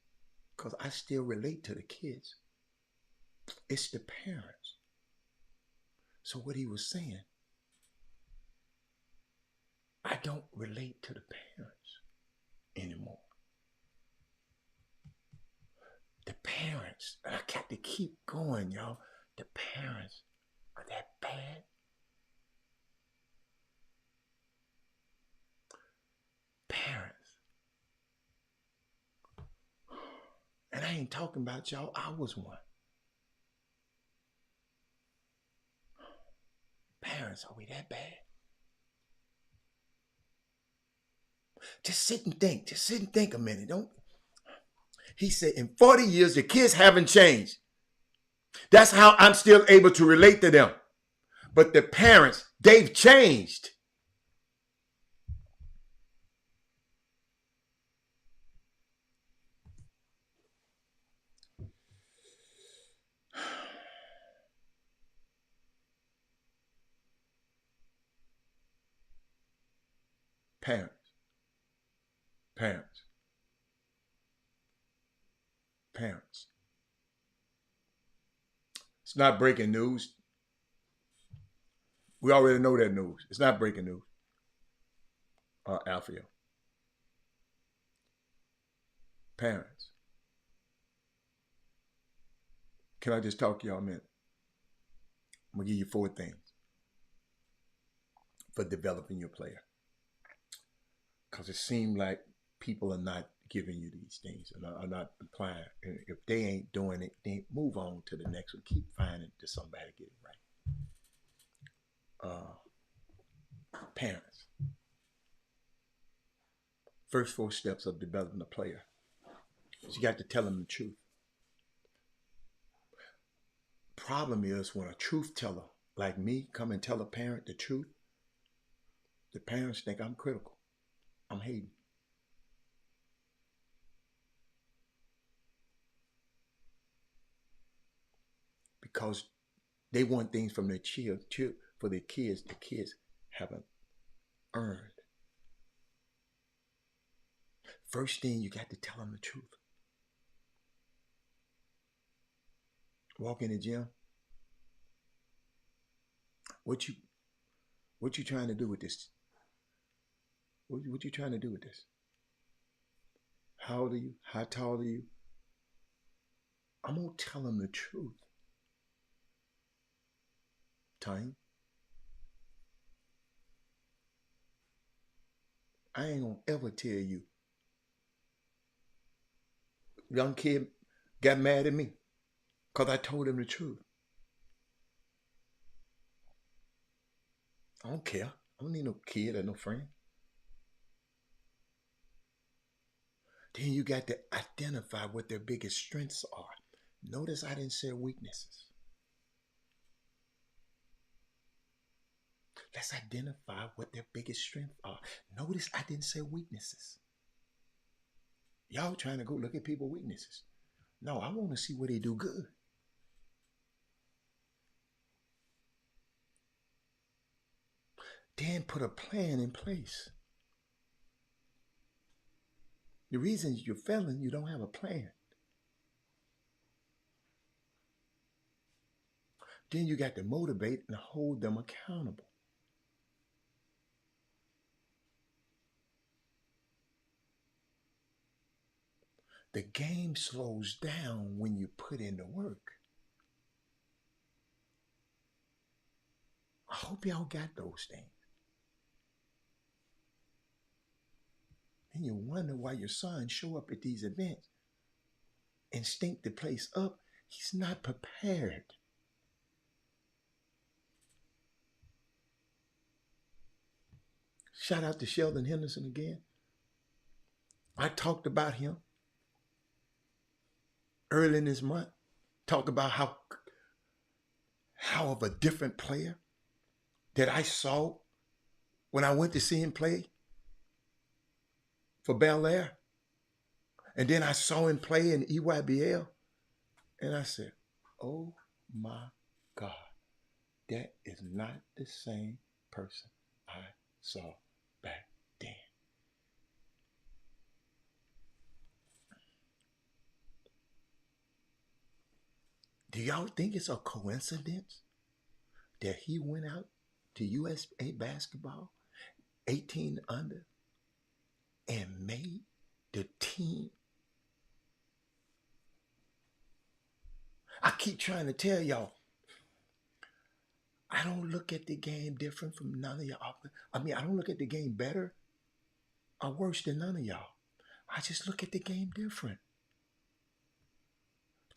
because I still relate to the kids. It's the parents. So what he was saying, I don't relate to the parents anymore. The parents, and I got to keep going, y'all. The parents are that bad. Parents. And I ain't talking about y'all. I was one. Parents, are we that bad? Just sit and think. Just sit and think a minute. Don't. He said, in 40 years, the kids haven't changed. That's how I'm still able to relate to them. But the parents, they've changed. Parents. Parents. Parents. It's not breaking news. We already know that news. It's not breaking news. Alfio. Parents. Can I just talk to y'all a minute? I'm going to give you 4 things for developing your player. Because it seems like people are not giving you these things and are not applying. And if they ain't doing it, then move on to the next one. Keep finding to somebody to get it right. Parents. First 4 steps of developing a player. You got to tell them the truth. Problem is when a truth teller like me come and tell a parent the truth, the parents think I'm critical. I'm hating. Because they want things from their for their kids the kids haven't earned. First thing, you got to tell them the truth. Walk in the gym. What you trying to do with this? What you trying to do with this? How old are you? How tall are you? I'm gonna tell them the truth. Time. I ain't gonna ever tell you. Young kid got mad at me because I told him the truth. I don't care. I don't need no kid or no friend. Then you got to identify what their biggest strengths are. Notice I didn't say weaknesses. Let's identify what their biggest strengths are. Notice I didn't say weaknesses. Y'all trying to go look at people's weaknesses. No, I want to see what they do good. Then put a plan in place. The reason you're failing, you don't have a plan. Then you got to motivate and hold them accountable. The game slows down when you put in the work. I hope y'all got those things. And you wonder why your son show up at these events and stink the place up. He's not prepared. Shout out to Sheldon Henderson again. I talked about him early in this month. Talked about how of a different player that I saw when I went to see him play for Bel Air. And then I saw him play in EYBL. And I said, oh my God, that is not the same person I saw back then. Do y'all think it's a coincidence that he went out to USA basketball 18 under and made the team I keep trying to tell y'all, I don't look at the game different from none of y'all. I mean, I don't look at the game better or worse than none of y'all. I just look at the game different.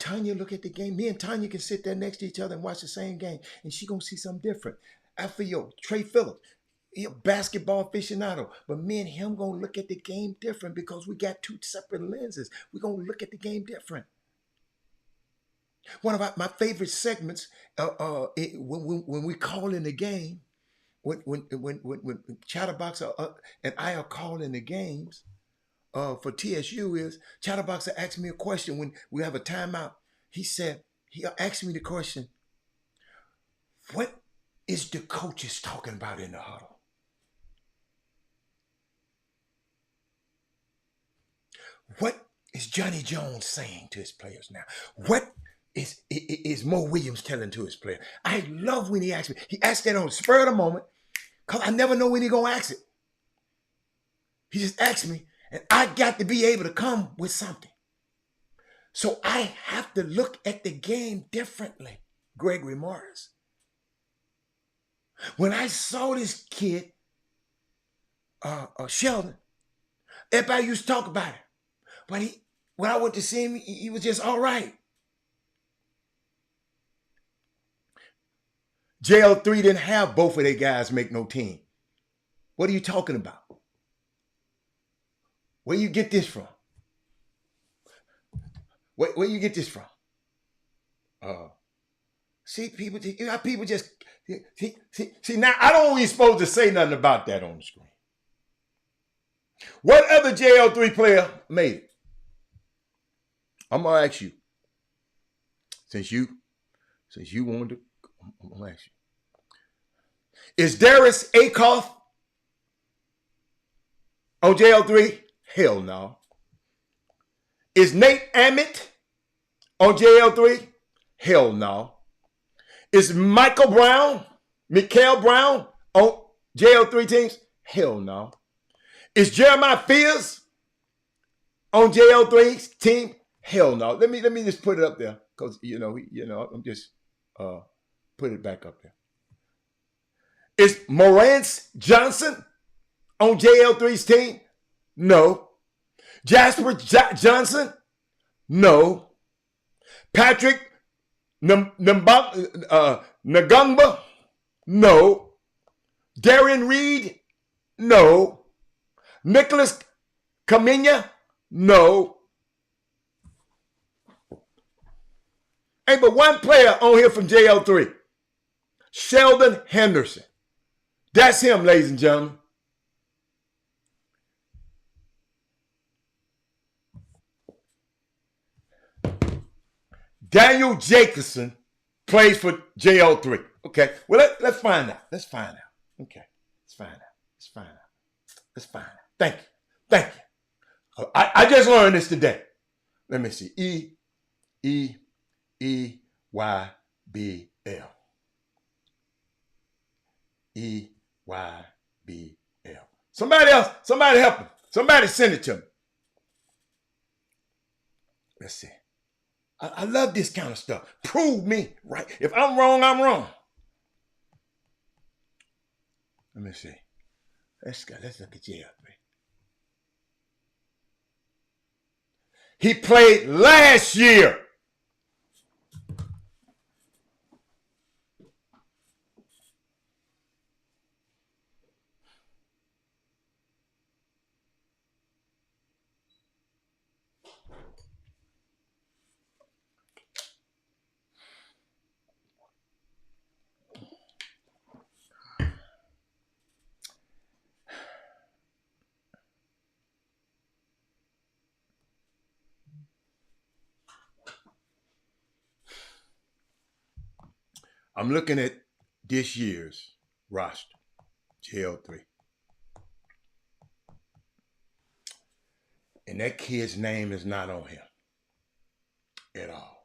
Tanya look at the game. Me and Tanya can sit there next to each other and watch the same game, and she gonna see something different. Alfio, Trey Phillips, he a basketball aficionado, but me and him gonna look at the game different because we got two separate lenses. We gonna look at the game different. One of my favorite segments, when we call in the game, when Chatterbox and I are calling the games for TSU, is Chatterbox asked me a question when we have a timeout. He asked me the question, what is the coaches talking about in the huddle? What is Johnny Jones saying to his players now? What is Mo Williams telling to his player? I love when he asks me. He asked that on the spur of the moment because I never know when he's going to ask it. He just asked me, and I got to be able to come with something. So I have to look at the game differently, Gregory Morris. When I saw this kid, Sheldon, everybody used to talk about him. But when I went to see him, he was just all right. JL3 didn't have both of their guys make no team. What are you talking about? Where you get this from? Where you get this from? See, people just see now. I don't even supposed to say nothing about that on the screen. What other JL3 player made it? I'm gonna ask you. Since you wanted to, I'm gonna ask you. Is Darius Akoff on JL3? Hell no. Is Nate Emmett on JL3? Hell no. Is Mikael Brown on JL3 teams? Hell no. Is Jeremiah Fears on JL3's team? Hell no. Let me just put it up there because I'm just put it back up there. Is Morance Johnson on JL3's team? No. Jasper Johnson? No. Patrick Ngungba? No. Darian Reed? No. Nicholas Kaminya? No. Ain't but one player on here from JL3. Sheldon Henderson. That's him, ladies and gentlemen. Daniel Jacobson plays for JL3. Okay, well, let's find out. Okay, let's find out. Thank you. I just learned this today. Let me see. EYBL. EYBL. Somebody help him. Somebody send it to me. Let's see. I love this kind of stuff. Prove me right. If I'm wrong, I'm wrong. Let me see. Let's look at JL3. He played last year. I'm looking at this year's roster, JL3. And that kid's name is not on here at all.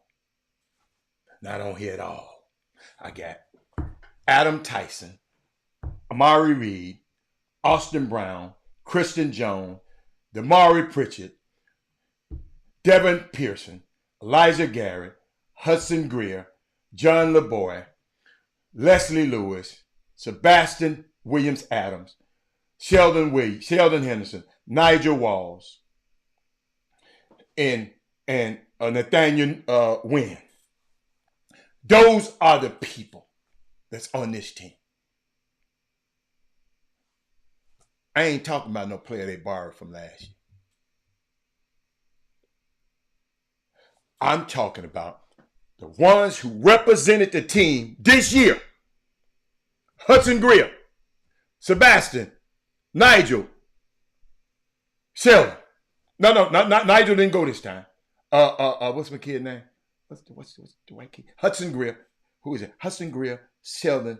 Not on here at all. I got Adam Tyson, Amari Reed, Austin Brown, Kristen Jones, Damari Pritchett, Devin Pearson, Elijah Garrett, Hudson Greer, John LeBoy, Leslie Lewis, Sebastian Williams Adams, Sheldon Henderson, Nigel Walls, and Nathaniel Wynn. Those are the people that's on this team. I ain't talking about no player they borrowed from last year. I'm talking about the ones who represented the team this year. Hudson Greer, Sebastian, Nigel, Sheldon. No, not Nigel didn't go this time. What's my kid's name? What's the white kid? Hudson Greer. Who is it? Hudson Greer, Sheldon,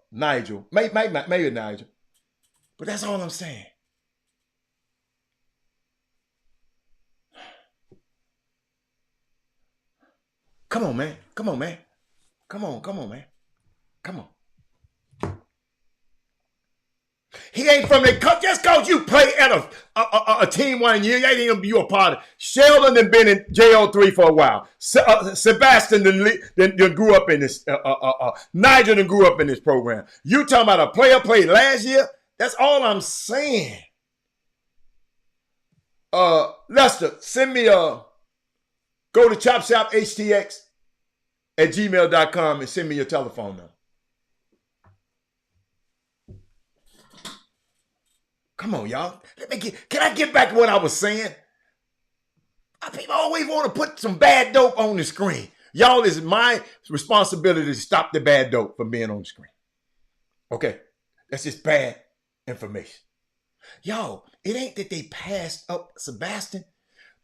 Nigel. Maybe Nigel. But that's all I'm saying. Come on, man. Come on, man. Come on, man. Come on. He ain't from the just cause you play at a team 1 year, you ain't gonna be you a part of. Sheldon done been in JO3 for a while. Sebastian done grew up in this. Nigel done grew up in this program. You talking about a player played last year? That's all I'm saying. Lester, send me go to Chop Shop Htx at gmail.com and send me your telephone number. Come on, y'all. Can I get back to what I was saying? People always want to put some bad dope on the screen. Y'all, it's my responsibility to stop the bad dope from being on the screen. Okay? That's just bad information. Y'all, it ain't that they passed up Sebastian,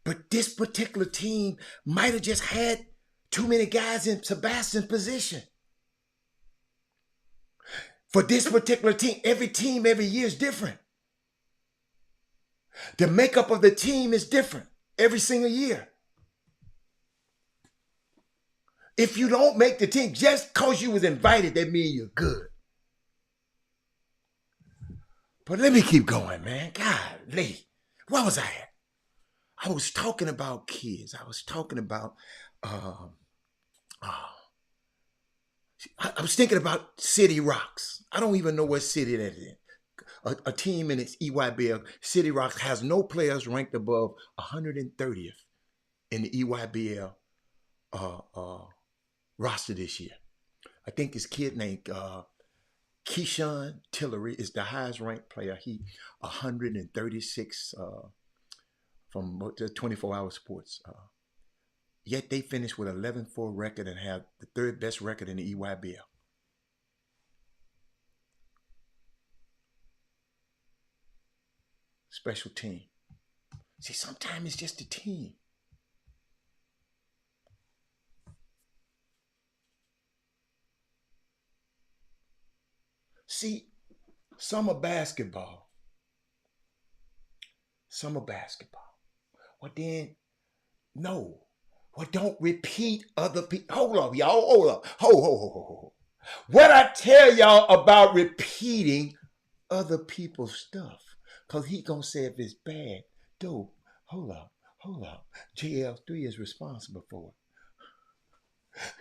but this particular team might have just had too many guys in Sebastian's position. For this particular team every year is different. The makeup of the team is different every single year. If you don't make the team, just because you was invited, that means you're good. But let me keep going, man. Golly. Where was I at? I was talking about kids. I was talking about, I was thinking about City Rocks. I don't even know what city that is. A team in its EYBL, City Rocks, has no players ranked above 130th in the EYBL roster this year. I think this kid named Keyshawn Tillery is the highest ranked player. He 136 from the 24-hour sports. Yet they finished with 11-4 record and have the third best record in the EYBL. Special team. See, sometimes it's just a team. See, summer basketball. Well, then, no. Well, don't repeat other people. Hold up, y'all. Hold up. Hold. What I tell y'all about repeating other people's stuff. Because he going to say if it's bad, dude, hold up. JL3 is responsible for it.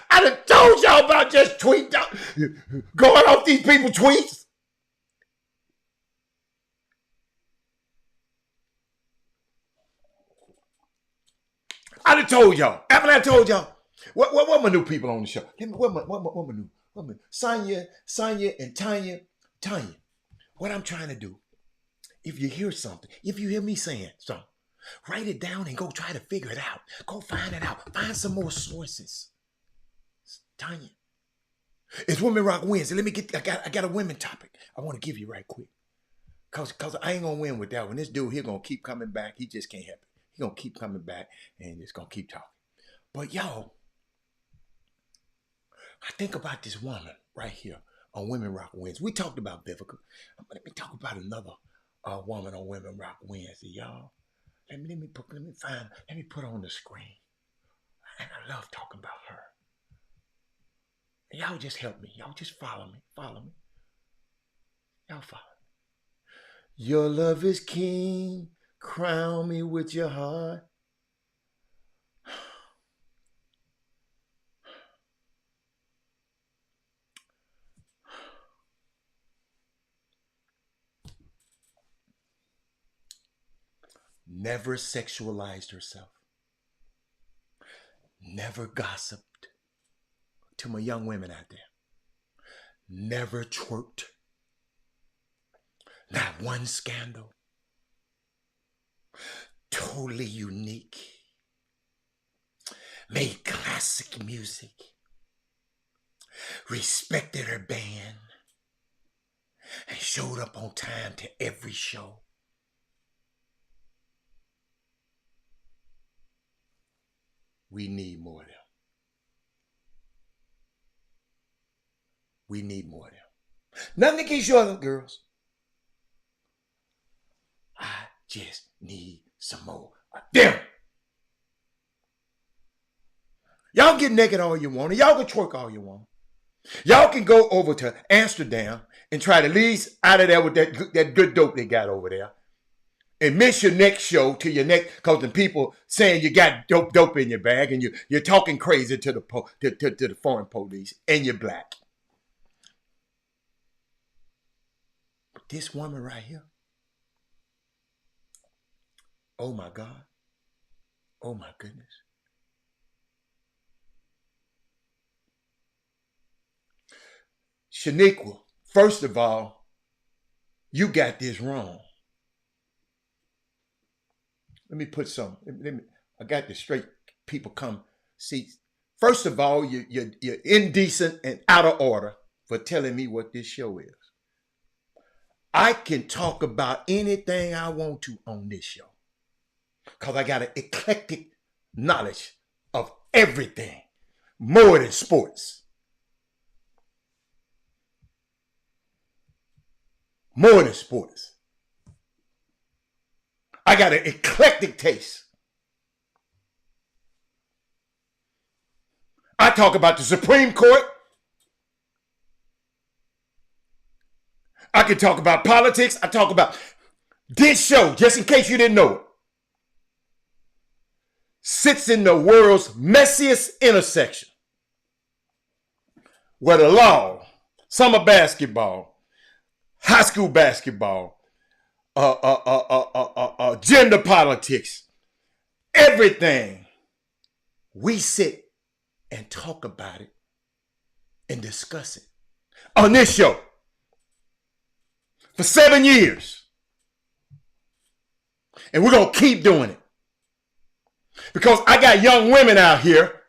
I done told y'all about just going off these people's tweets. I done told y'all. After I told y'all, what my new people on the show? What my new? Sonya and Tanya. What I'm trying to do, if you hear something, if you hear me saying something, write it down and go try to figure it out. Go find it out. Find some more sources. Tanya. It's Women Rock Wins. Let me get, I got a women topic I want to give you right quick. Cause I ain't gonna win with that one. This dude here gonna keep coming back. He just can't help it. He gonna keep coming back and just gonna keep talking. But y'all, I think about this woman right here on Women Rock Wins. We talked about Vivica. Let me talk about another woman on Women Rock Wins. Y'all, let me put on the screen. And I love talking about her. And y'all just help me. Y'all just follow me. Y'all follow me. Your love is king, Crown me with your heart. Never sexualized herself. Never gossiped. To my young women out there. Never twerked. Not one scandal. Totally unique. Made classic music. Respected her band. And showed up on time to every show. We need more of them. We need more of them. Nothing against you other girls. I just need some more of them. Y'all get naked all you want. And y'all can twerk all you want. Y'all can go over to Amsterdam and try to lease out of there with that good dope they got over there. And miss your next show to your next, because the people saying you got dope in your bag and you're talking crazy to the foreign police and you're black. But this woman right here, oh my God, oh my goodness. Shaniqua, first of all, you got this wrong. Let me put some. I got this straight. People come see. First of all, you're indecent and out of order for telling me what this show is. I can talk about anything I want to on this show because I got an eclectic knowledge of everything, more than sports. More than sports. I got an eclectic taste. I talk about the Supreme Court. I can talk about politics. I talk about this show, just in case you didn't know it, sits in the world's messiest intersection where the law, summer basketball, high school basketball, gender politics, everything. We sit and talk about it and discuss it on this show for 7 years. And we're going to keep doing it. Because I got young women out here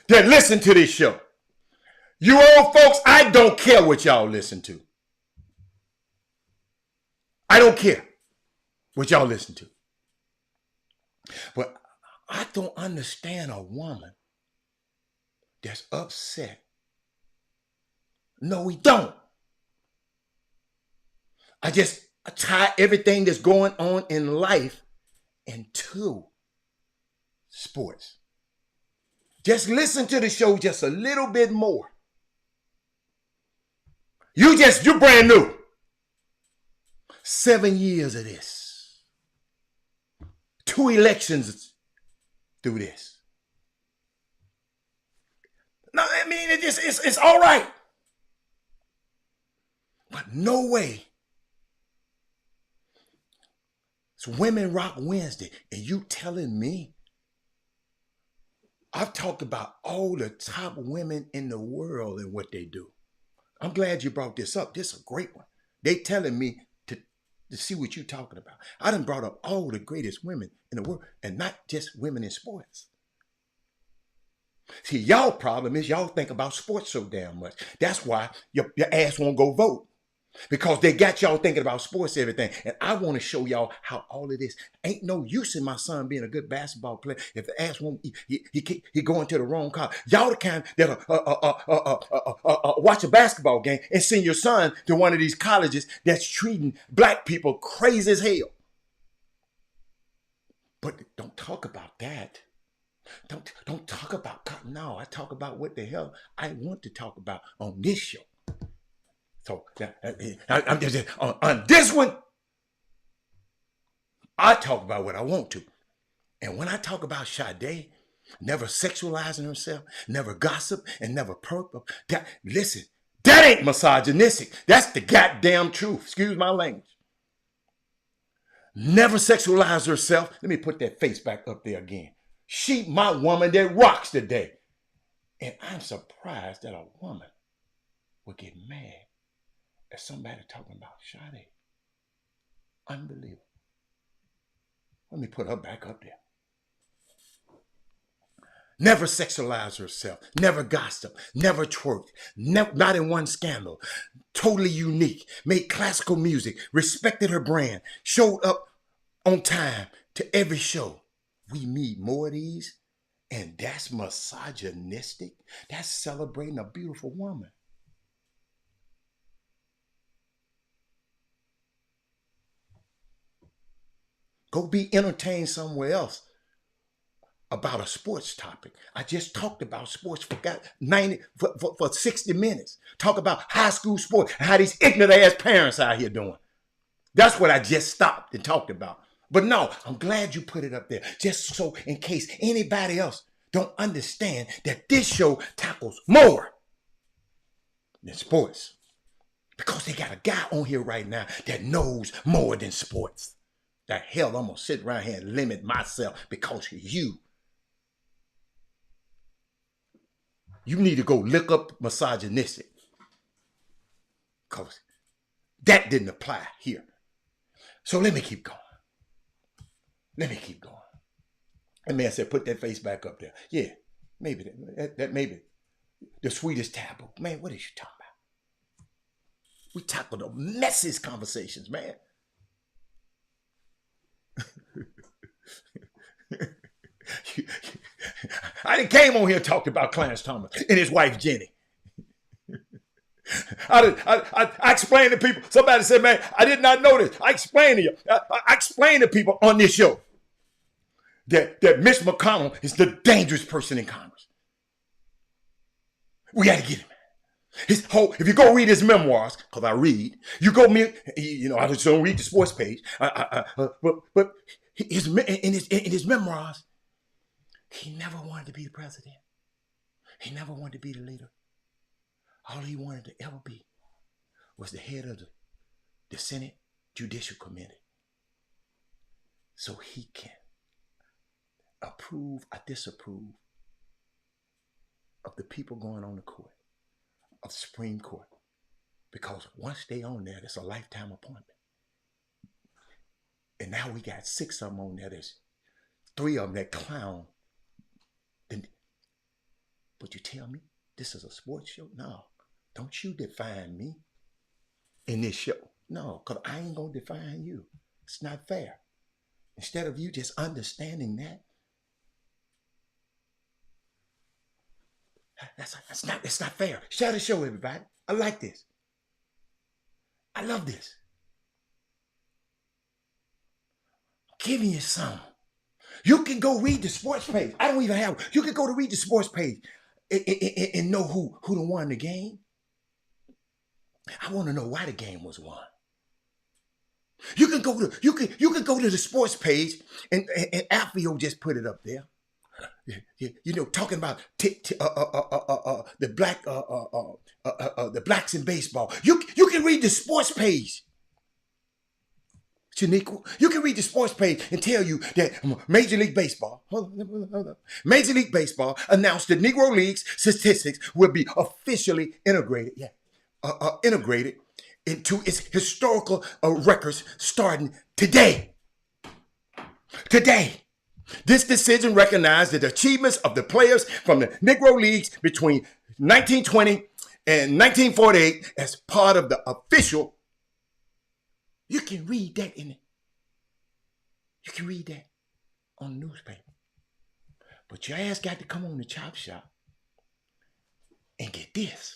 that listen to this show. You old folks, I don't care what y'all listen to. I don't care what y'all listen to. But I don't understand a woman that's upset. No, we don't. I tie everything that's going on in life into sports. Just listen to the show just a little bit more. You're brand new. 7 years of this. 2 elections through this. No, I mean, it's all right. But no way. It's Women Rock Wednesday. And you telling me I've talked about all the top women in the world and what they do. I'm glad you brought this up. This is a great one. They telling me to see what you're talking about. I done brought up all the greatest women in the world and not just women in sports. See, y'all problem is y'all think about sports so damn much. That's why your ass won't go vote. Because they got y'all thinking about sports, everything. And I want to show y'all how all of this ain't no use in my son being a good basketball player if the ass won't, he going to the wrong college. Y'all the kind that watch a basketball game and send your son to one of these colleges that's treating black people crazy as hell. But don't talk about that. Don't talk about, no, I talk about what the hell I want to talk about on this show. So I'm just on this one. I talk about what I want to. And when I talk about Sade, never sexualizing herself, never gossip, and never listen, that ain't misogynistic. That's the goddamn truth. Excuse my language. Never sexualize herself. Let me put that face back up there again. She my woman that rocks today. And I'm surprised that a woman would get mad at somebody talking about Sade. Unbelievable. Let me put her back up there. Never sexualized herself, never gossiped, never twerked, not in one scandal. Totally unique, made classical music, respected her brand, showed up on time to every show. We need more of these, and that's misogynistic. That's celebrating a beautiful woman. Go be entertained somewhere else about a sports topic. I just talked about sports for 60 minutes. Talk about high school sports and how these ignorant ass parents out here doing. That's what I just stopped and talked about. But no, I'm glad you put it up there, just so in case anybody else don't understand that this show tackles more than sports. Because they got a guy on here right now that knows more than sports. The hell, I'm gonna sit around here and limit myself because of you. You need to go look up misogynistic, because that didn't apply here. So let me keep going. And man said, put that face back up there. Yeah, maybe that maybe the sweetest taboo. Man, what is you talking about? We tackle the messiest conversations, man. I done came on here and talked about Clarence Thomas and his wife Jenny. I explained to people. Somebody said, man, I did not know this. I explained to you. I explained to people on this show that Mitch McConnell is the dangerous person in Congress. We got to get him. If you go read his memoirs, because I read, I just don't read the sports page. But in his memoirs, he never wanted to be the president. He never wanted to be the leader. All he wanted to ever be was the head of the Senate Judicial Committee, so he can approve or disapprove of the people going on the court, of the Supreme Court. Because once they on there, it's a lifetime appointment. And now we got 6 of them on there. There's 3 of them that clown. But you tell me this is a sports show? No, don't you define me in this show. No, because I ain't going to define you. It's not fair. Instead of you just understanding that, it's not fair. Share the show, everybody. I like this. I love this. I'm giving you some. You can go read the sports page. I don't even have it. You can go to read the sports page and know who won the game. I want to know why the game was won. You can go to the sports page and Alfio just put it up there. Talking about the blacks in baseball. You can read the sports page. Shaniqua, you can read the sports page and tell you that Major League Baseball announced the Negro League's statistics will be officially integrated into its historical records starting today. Today. This decision recognized the achievements of the players from the Negro Leagues between 1920 and 1948 as part of the official. You can read that in it. You can read that on the newspaper. But your ass got to come on the Chop Shop and get this.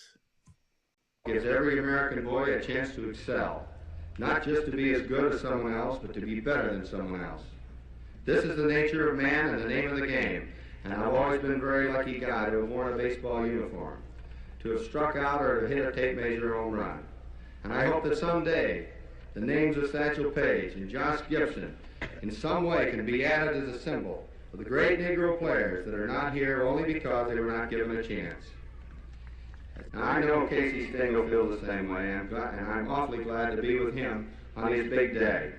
Gives every American boy a chance to excel, not just to be as good as someone else, but to be better than someone else. This is the nature of man and the name of the game, and I've always been a very lucky guy to have worn a baseball uniform, to have struck out or to hit a tape measure home run. And I hope that someday the names of Satchel Paige and Josh Gibson in some way can be added as a symbol of the great Negro players that are not here only because they were not given a chance. Now, I know Casey Stengel feels the same way, and I'm awfully glad to be with him on his big day.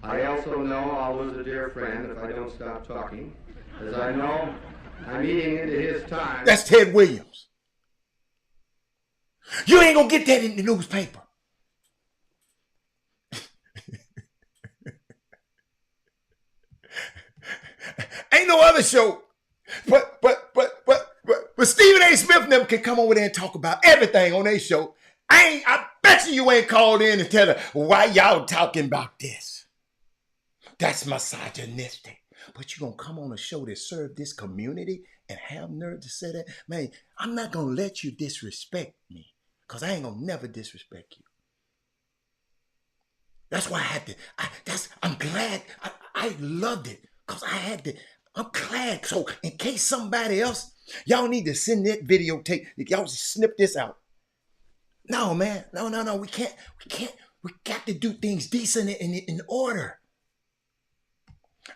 I also know I'll lose a dear friend if I don't stop talking, as I know I'm eating into his time. That's Ted Williams. You ain't gonna get that in the newspaper. Ain't no other show. But Stephen A. Smith never can come over there and talk about everything on their show. I bet you ain't called in and tell her why y'all talking about this. That's misogynistic. But you gonna come on a show that serve this community and have nerve to say that? Man, I'm not gonna let you disrespect me, because I ain't gonna never disrespect you. That's why I had to, I'm glad, I loved it, because I had to, I'm glad. So in case somebody else, y'all need to send that videotape, y'all snip this out. No, man, no, we can't, we got to do things decent and in order.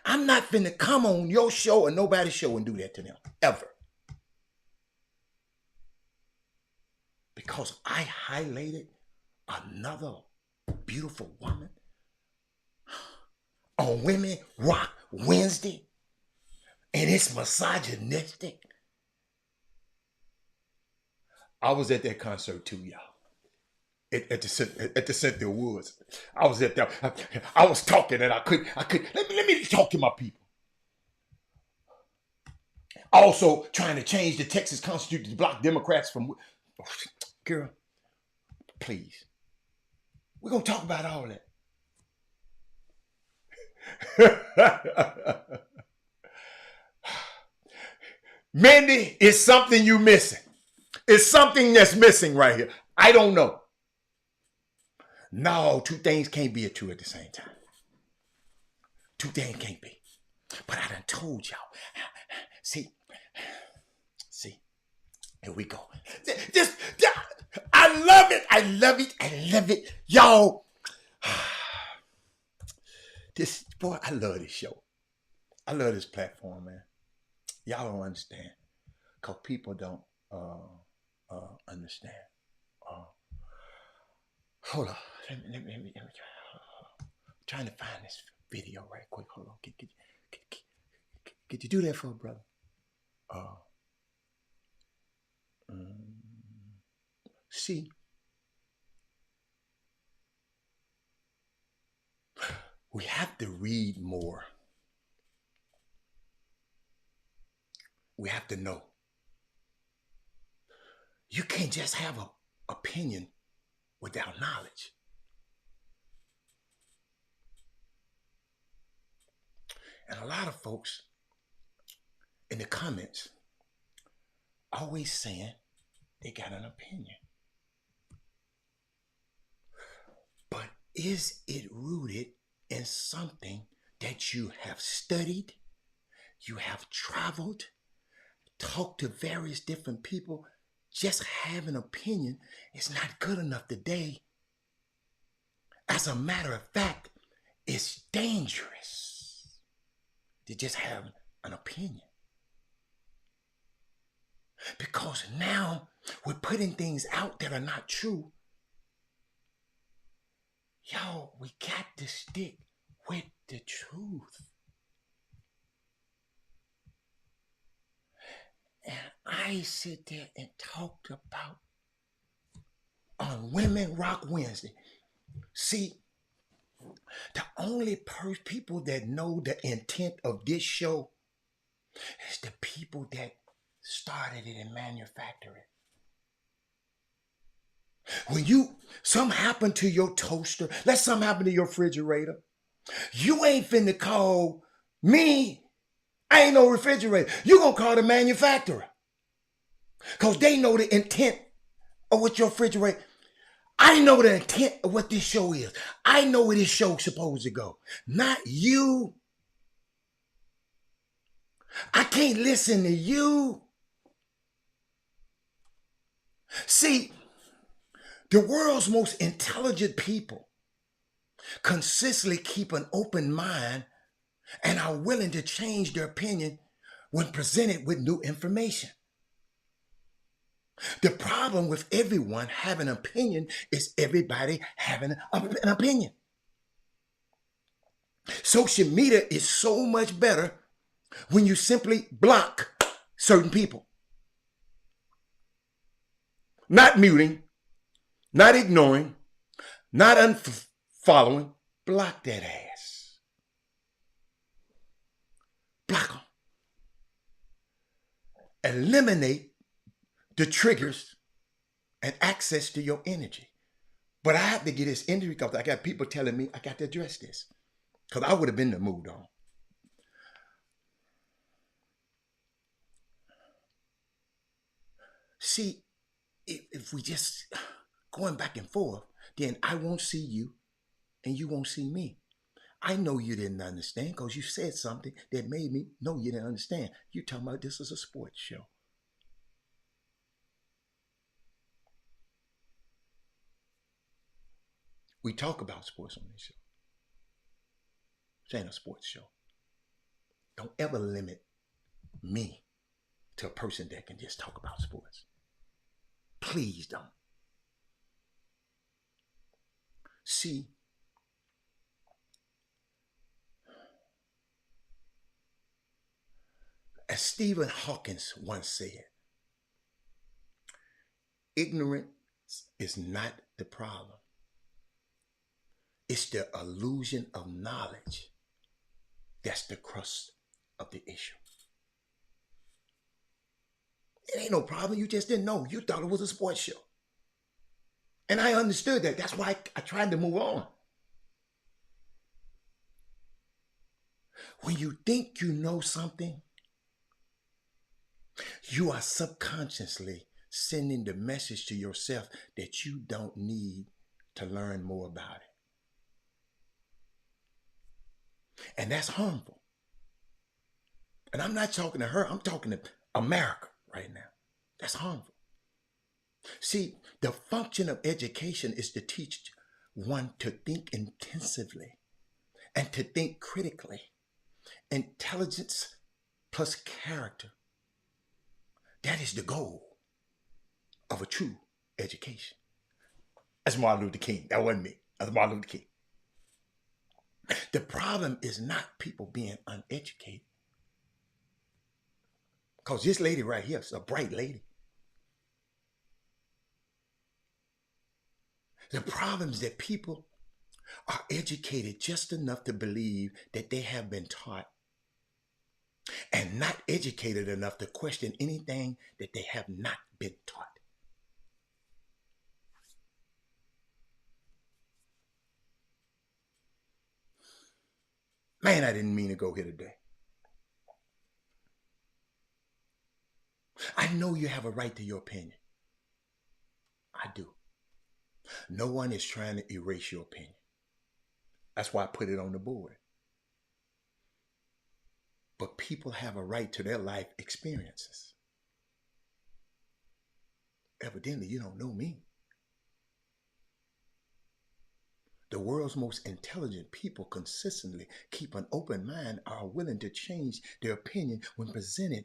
I'm not finna come on your show or nobody's show and do that to them, ever. Because I highlighted another beautiful woman on Women Rock Wednesday, and it's misogynistic. I was at that concert too, y'all. At the Cynthia Woods. I was at there. I was talking and I could. Let me talk to my people. Also trying to change the Texas Constitution to block Democrats from. Oh, girl, please. We're gonna talk about all that. Mandy, it's something you missing. It's something that's missing right here. I don't know. No, two things can't be true at the same time. Two things can't be. But I done told y'all. See, here we go. I love it. Y'all, I love this show. I love this platform, man. Y'all don't understand. Because people don't understand. Hold on. Let me trying to find this video right quick. Hold on. Could you do that for a brother? See, we have to read more. We have to know. You can't just have an opinion without knowledge. And a lot of folks in the comments always saying they got an opinion. But is it rooted in something that you have studied, you have traveled, talked to various different people? Just have an opinion is not good enough today. As a matter of fact, it's dangerous to just have an opinion. Because now we're putting things out that are not true. Yo, we got to stick with the truth. And I sit there and talked about on Women Rock Wednesday. See, the only people that know the intent of this show is the people that started it and manufactured it. When something happened to your toaster, let something happen to your refrigerator, you ain't finna call me. I ain't no refrigerator. You gonna call the manufacturer. Because they know the intent of what your refrigerator. I know the intent of what this show is. I know where this show's supposed to go. Not you. I can't listen to you. See, the world's most intelligent people consistently keep an open mind and are willing to change their opinion when presented with new information. The problem with everyone having an opinion is everybody having an opinion. Social media is so much better when you simply block certain people. Not muting, not ignoring, not unfollowing. Block that ass. Block them. Eliminate the triggers and access to your energy. But I have to get this energy because I got people telling me I got to address this. Because I would have been moved on. See, if we just going back and forth, then I won't see you and you won't see me. I know you didn't understand because you said something that made me know you didn't understand. You're talking about this is a sports show. We talk about sports on this show. This ain't a sports show. Don't ever limit me to a person that can just talk about sports. Please don't. See, as Stephen Hawking once said, ignorance is not the problem. It's the illusion of knowledge that's the crux of the issue. It ain't no problem. You just didn't know. You thought it was a sports show. And I understood that. That's why I tried to move on. When you think you know something, you are subconsciously sending the message to yourself that you don't need to learn more about it. And that's harmful. And I'm not talking to her. I'm talking to America right now. That's harmful. See, the function of education is to teach one to think intensively and to think critically. Intelligence plus character. That is the goal of a true education. That's Martin Luther King. That wasn't me. That's Martin Luther King. The problem is not people being uneducated. Because this lady right here is a bright lady. The problem is that people are educated just enough to believe that they have been taught and not educated enough to question anything that they have not been taught. Man, I didn't mean to go here today. I know you have a right to your opinion. I do. No one is trying to erase your opinion. That's why I put it on the board. But people have a right to their life experiences. Evidently, you don't know me. The world's most intelligent people consistently keep an open mind, are willing to change their opinion when presented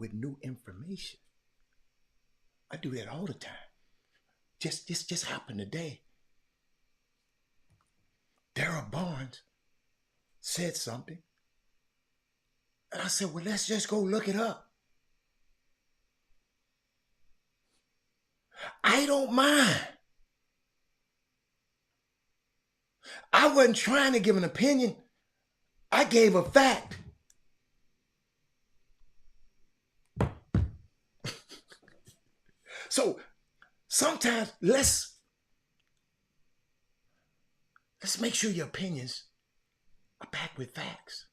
with new information. I do that all the time. Just happened today. Dara Barnes said something. And I said, well, let's just go look it up. I don't mind. I wasn't trying to give an opinion. I gave a fact. So sometimes let's make sure your opinions are backed with facts.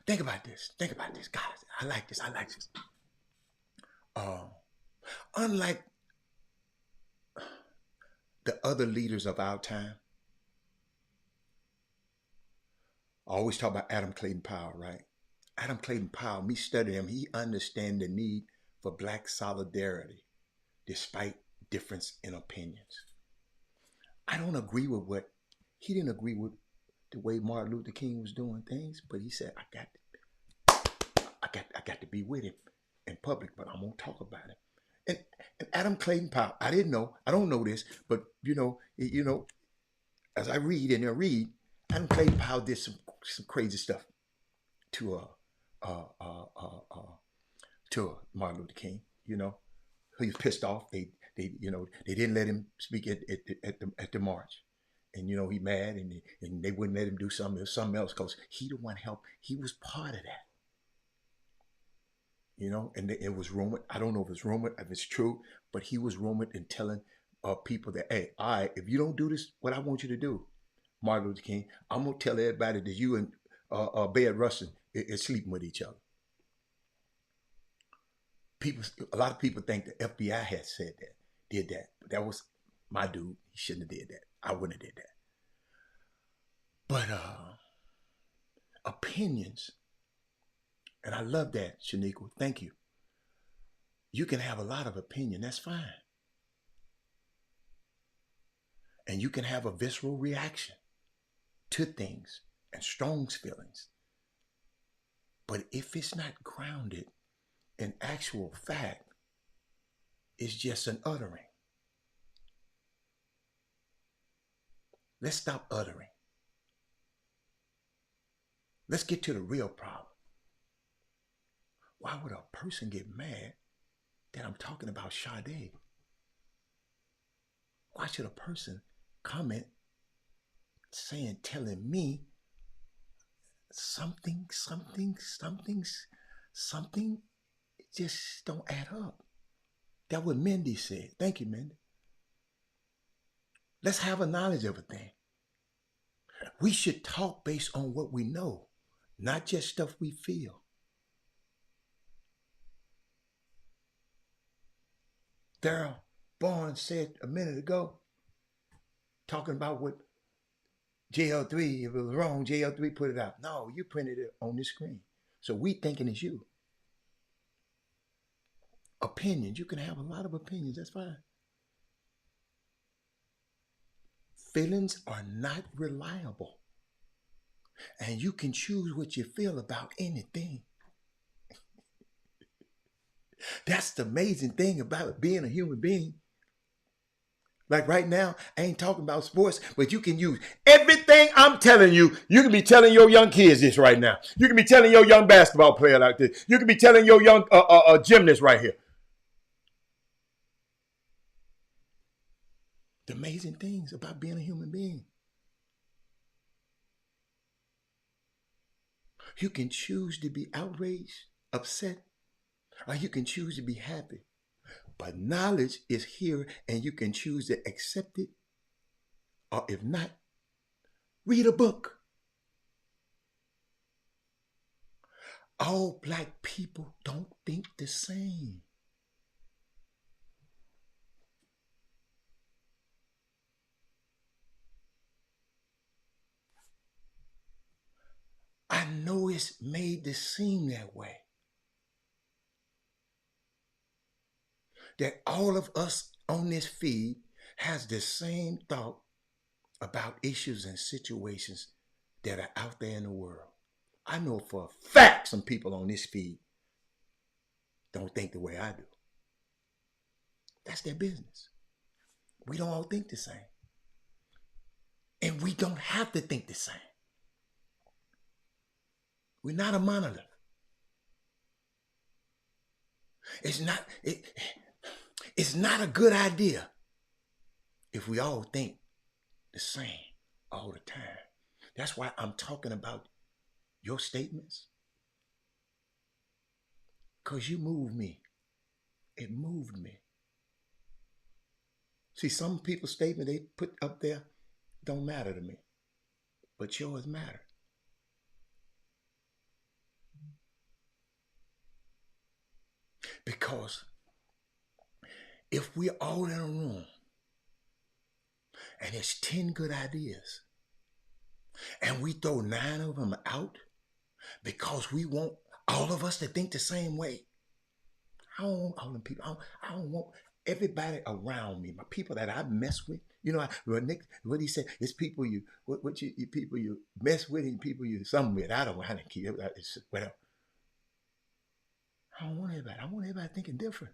Think about this. Guys, I like this. Unlike the other leaders of our time, I always talk about Adam Clayton Powell, right? Adam Clayton Powell, me studying him, he understands the need for Black solidarity despite difference in opinions. I don't agree with what he didn't agree with the way Martin Luther King was doing things, but he said, I got to be with him in public, but I'm gonna talk about him. And Adam Clayton Powell, I didn't know, I don't know this, but as I read and I read, Adam Clayton Powell did some crazy stuff to uh uh uh, uh to Martin Luther King. He was pissed off. They didn't let him speak at the march, and he mad, and they wouldn't let him do something else because he the one helped. He was part of that. And it was rumored. I don't know if it's rumored, if it's true, but he was rumored in telling people that, hey, all right, if you don't do this, what I want you to do, Martin Luther King, I'm gonna tell everybody that you and Bayard Rustin is sleeping with each other. A lot of people think the FBI had said that, did that, but that was my dude. He shouldn't have did that. I wouldn't have did that. But opinions, and I love that, Shaniqua. Thank you. You can have a lot of opinion. That's fine. And you can have a visceral reaction to things and strong feelings. But if it's not grounded in actual fact, it's just an uttering. Let's stop uttering. Let's get to the real problem. Why would a person get mad that I'm talking about Sade? Why should a person comment telling me something just don't add up? That's what Mindy said. Thank you, Mindy. Let's have a knowledge of a thing. We should talk based on what we know, not just stuff we feel. Daryl Barnes said a minute ago, talking about what JL3, if it was wrong, JL3 put it out. No, you printed it on the screen. So we thinking it's you. Opinions, you can have a lot of opinions, that's fine. Feelings are not reliable. And you can choose what you feel about anything. That's the amazing thing about being a human being. Like right now, I ain't talking about sports, but you can use everything I'm telling you. You can be telling your young kids this right now. You can be telling your young basketball player like this. You can be telling your young gymnast right here. The amazing things about being a human being. You can choose to be outraged, upset, or you can choose to be happy. But knowledge is here and you can choose to accept it, or if not, read a book. All black people don't think the same. I know it's made to seem that way. That all of us on this feed has the same thought about issues and situations that are out there in the world. I know for a fact some people on this feed don't think the way I do. That's their business. We don't all think the same. And we don't have to think the same. We're not a monolith. It's not a good idea if we all think the same all the time. That's why I'm talking about your statements. Because you moved me. It moved me. See, some people's statement they put up there don't matter to me. But yours matter. Because if we're all in a room and there's 10 good ideas and we throw 9 of them out because we want all of us to think the same way, I don't want all them people. I don't want everybody around me, my people that I mess with, You know, well, Nick, what he said, it's people what you people you mess with and people you something with. I don't want to keep it. It's whatever. I don't want everybody. I want everybody thinking different.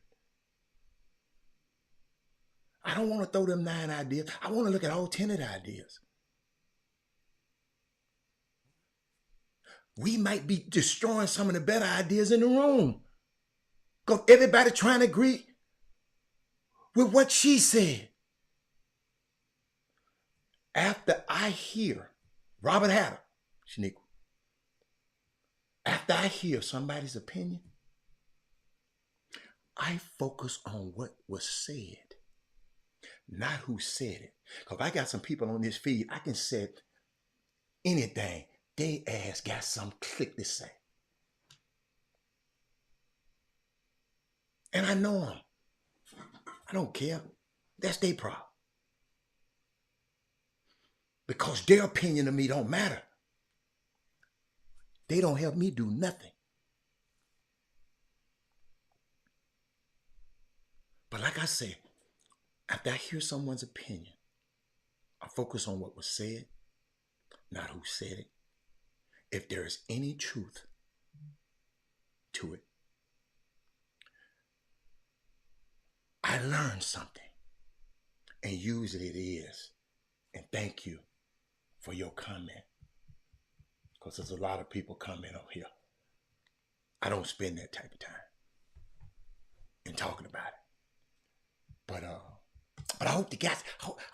I don't want to throw them 9 ideas. I want to look at all 10 of the ideas. We might be destroying some of the better ideas in the room. Because everybody trying to agree with what she said. After I hear Robert Hatter, Shaniqua, after I hear somebody's opinion, I focus on what was said, not who said it. Because I got some people on this feed, I can say anything. They ass got some click to say. And I know them. I don't care. That's their problem. Because their opinion of me don't matter. They don't help me do nothing. But like I said, after I hear someone's opinion, I focus on what was said, not who said it. If there is any truth to it, I learned something. And usually it is. And thank you for your comment. Because there's a lot of people comment on here. I don't spend that type of time in talking about it. But I hope the guys,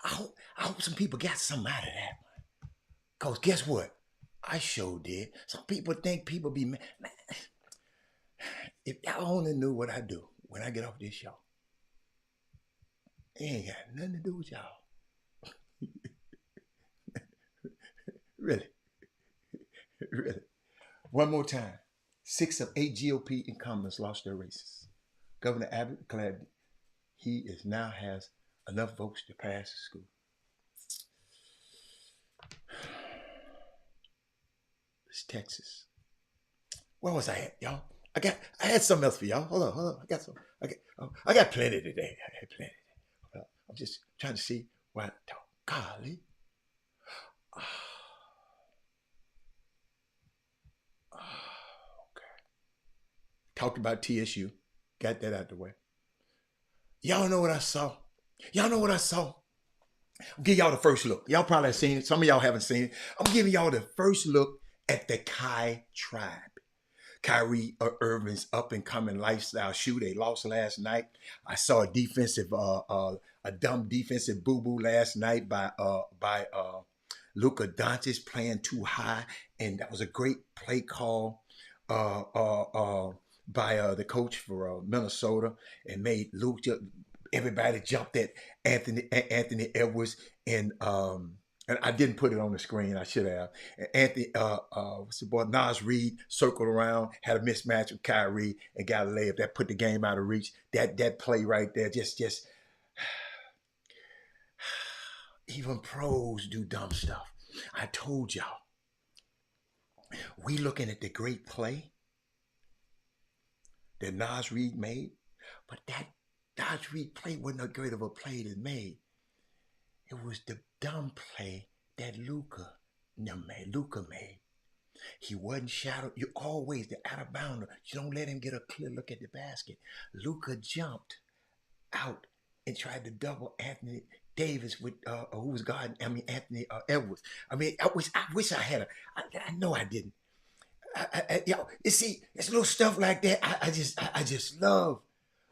I hope some people got something out of that. Because guess what? I sure did. Some people think people be mad. Man, if y'all only knew what I do when I get off this show, it ain't got nothing to do with y'all. Really. Really. One more time. 6 of 8 GOP incumbents lost their races. Governor Abbott declared he now has enough votes to pass the school. It's Texas. Where was I at, y'all? I had something else for y'all. Hold on. I got plenty today. I had plenty. I'm just trying to see what I talk. Golly. Okay. Talked about TSU. Got that out the way. Y'all know what I saw? I'll give y'all the first look. Y'all probably have seen it. Some of y'all haven't seen it. I'm giving y'all the first look at the Kai tribe. Kyrie Irving's up and coming lifestyle shoe. They lost last night. I saw a dumb defensive boo-boo last night by Luka Doncic playing too high, and that was a great play call by the coach for Minnesota, and made everybody jumped at Anthony Edwards, and I didn't put it on the screen. I should have. Anthony, what's the boy? Nas Reed circled around, had a mismatch with Kyrie, and got a layup that put the game out of reach. That play right there, just even pros do dumb stuff. I told y'all. We looking at the great play that Nas Reed made, but that Nas Reed play wasn't as great of a play that made. It was the dumb play that Luka made. He wasn't shadowed. You always, the out of bounder. You don't let him get a clear look at the basket. Luka jumped out and tried to double Anthony Davis with who was guarding. Anthony Edwards. I wish I had I know I didn't. You see, it's little stuff like that. I just love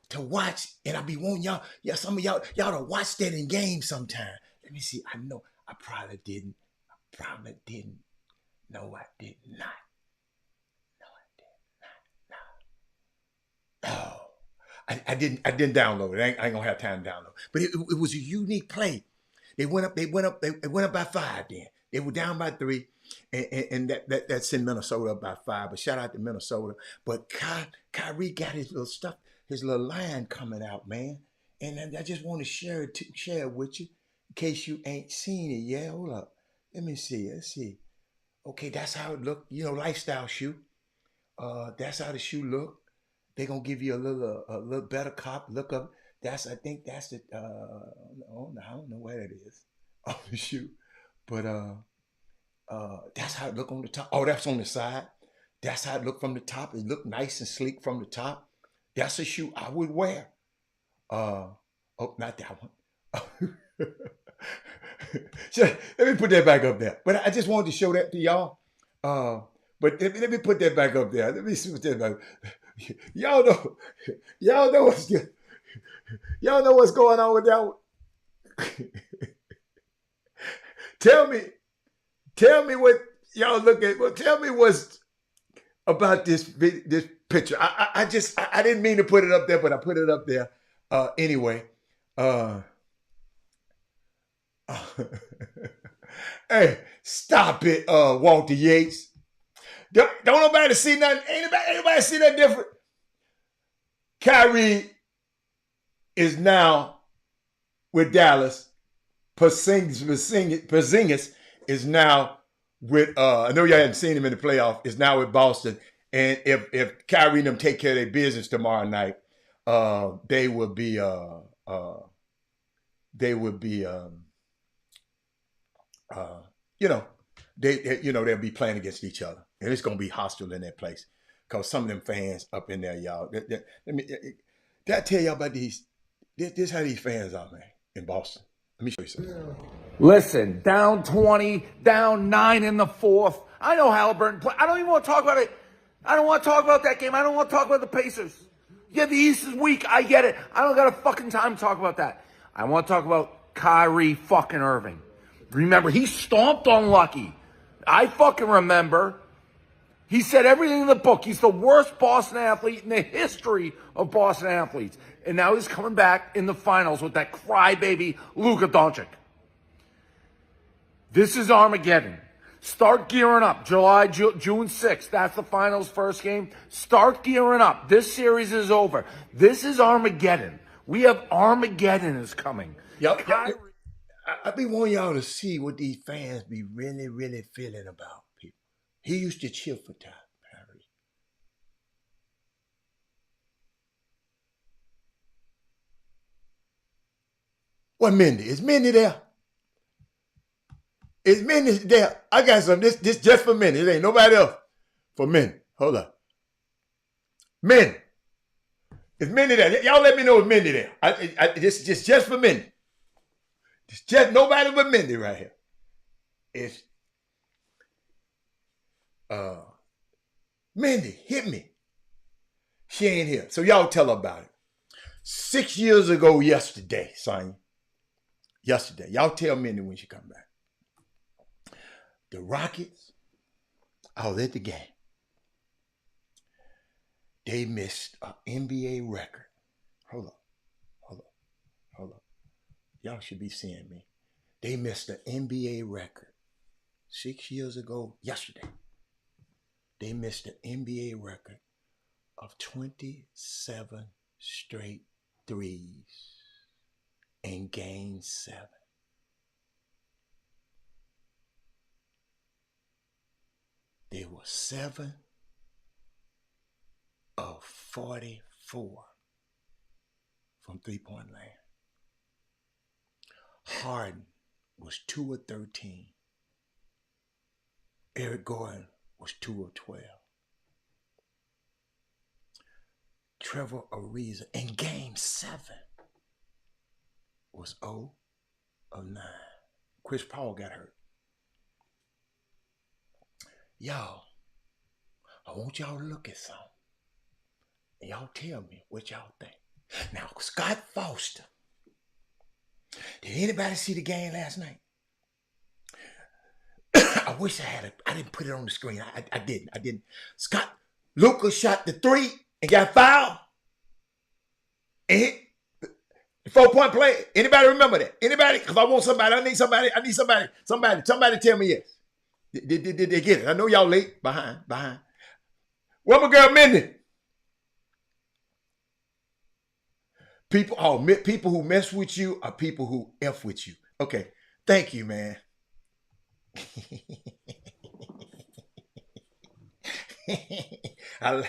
to watch, and I be wanting some of y'all to watch that in games sometime. Let me see. I know I probably didn't. No, I did not. No, I didn't download it. I ain't gonna have time to download. But it was a unique play. They went up by 5 then. They were down by 3. And that sent Minnesota up by 5. But shout out to Minnesota. But Kyrie got his little stuff, his little line coming out, man. And I just want to share it with you in case you ain't seen it yet. Hold up. Let's see. Okay, that's how it looked. Lifestyle shoe. That's how the shoe looked. They're gonna give you a little better look of it. I think that's the I don't know where that is on the shoe. But that's how it look on the top. Oh, that's on the side. That's how it look from the top. It look nice and sleek from the top. That's a shoe I would wear. Oh, not that one. So, let me put that back up there. But I just wanted to show that to y'all. Uh, but let me put that back up there. Let me see what that back. Y'all know, y'all know what's good. Y'all know what's going on with that one. Tell me what y'all look at. Well, tell me what's about this picture. I didn't mean to put it up there, but I put it up there anyway. Uh, hey, stop it, Walter Yates. Don't nobody see nothing. Anybody see that different? Kyrie is now with Dallas. Porzingis is now with I know y'all hadn't seen him in the playoff, is now with Boston. And if Kyrie and them take care of their business tomorrow night, they would be you know, they'll be playing against each other. And it's gonna be hostile in that place. Cause some of them fans up in there, y'all. Let me did I tell y'all about these? This how these fans are, man, in Boston. Let me show you something. Listen, down 20, down 9 in the fourth. I know Halliburton play. I don't even want to talk about it. I don't want to talk about that game. I don't want to talk about the Pacers. Yeah, the East is weak. I get it. I don't got a fucking time to talk about that. I want to talk about Kyrie fucking Irving. Remember, he stomped on Lucky. I fucking remember. He said everything in the book. He's the worst Boston athlete in the history of Boston athletes. And now he's coming back in the finals with that crybaby Luka Doncic. This is Armageddon. Start gearing up. June 6th. That's the finals first game. Start gearing up. This series is over. This is Armageddon. We have Armageddon is coming. Yep. I be wanting y'all to see what these fans be really, really feeling about people. He used to cheer for Kyrie. What Mindy? Is Mindy there? Is Mindy there? I got some. This just for Mindy. It ain't nobody else. For Mindy. Hold up. Mindy. Is Mindy there? Y'all let me know if Mindy there. This just for Mindy. It's just nobody but Mindy right here. It's Mindy, hit me. She ain't here. So y'all tell her about it. 6 years ago yesterday, son. Yesterday. Y'all tell Mindy when she come back. The Rockets, I was at the game. They missed an NBA record. Hold up. Y'all should be seeing me. They missed an NBA record 6 years ago yesterday. They missed an NBA record of 27 straight threes in Game 7. They were 7 of 44 from three-point land. Harden was 2 of 13. Eric Gordon was 2 of 12. Trevor Ariza in Game 7 was 0 of 9. Chris Paul got hurt. Y'all, I want y'all to look at something. And y'all tell me what y'all think. Now, Scott Foster. Did anybody see the game last night? I wish I didn't put it on the screen. I didn't. Luka shot the 3 and got fouled. And hit the 4-point play. Anybody remember that? Anybody? Because I need somebody. Somebody tell me yes. Did they get it? I know y'all late. Behind. Where my girl Mindy? People who mess with you are people who F with you. Okay. Thank you, man. I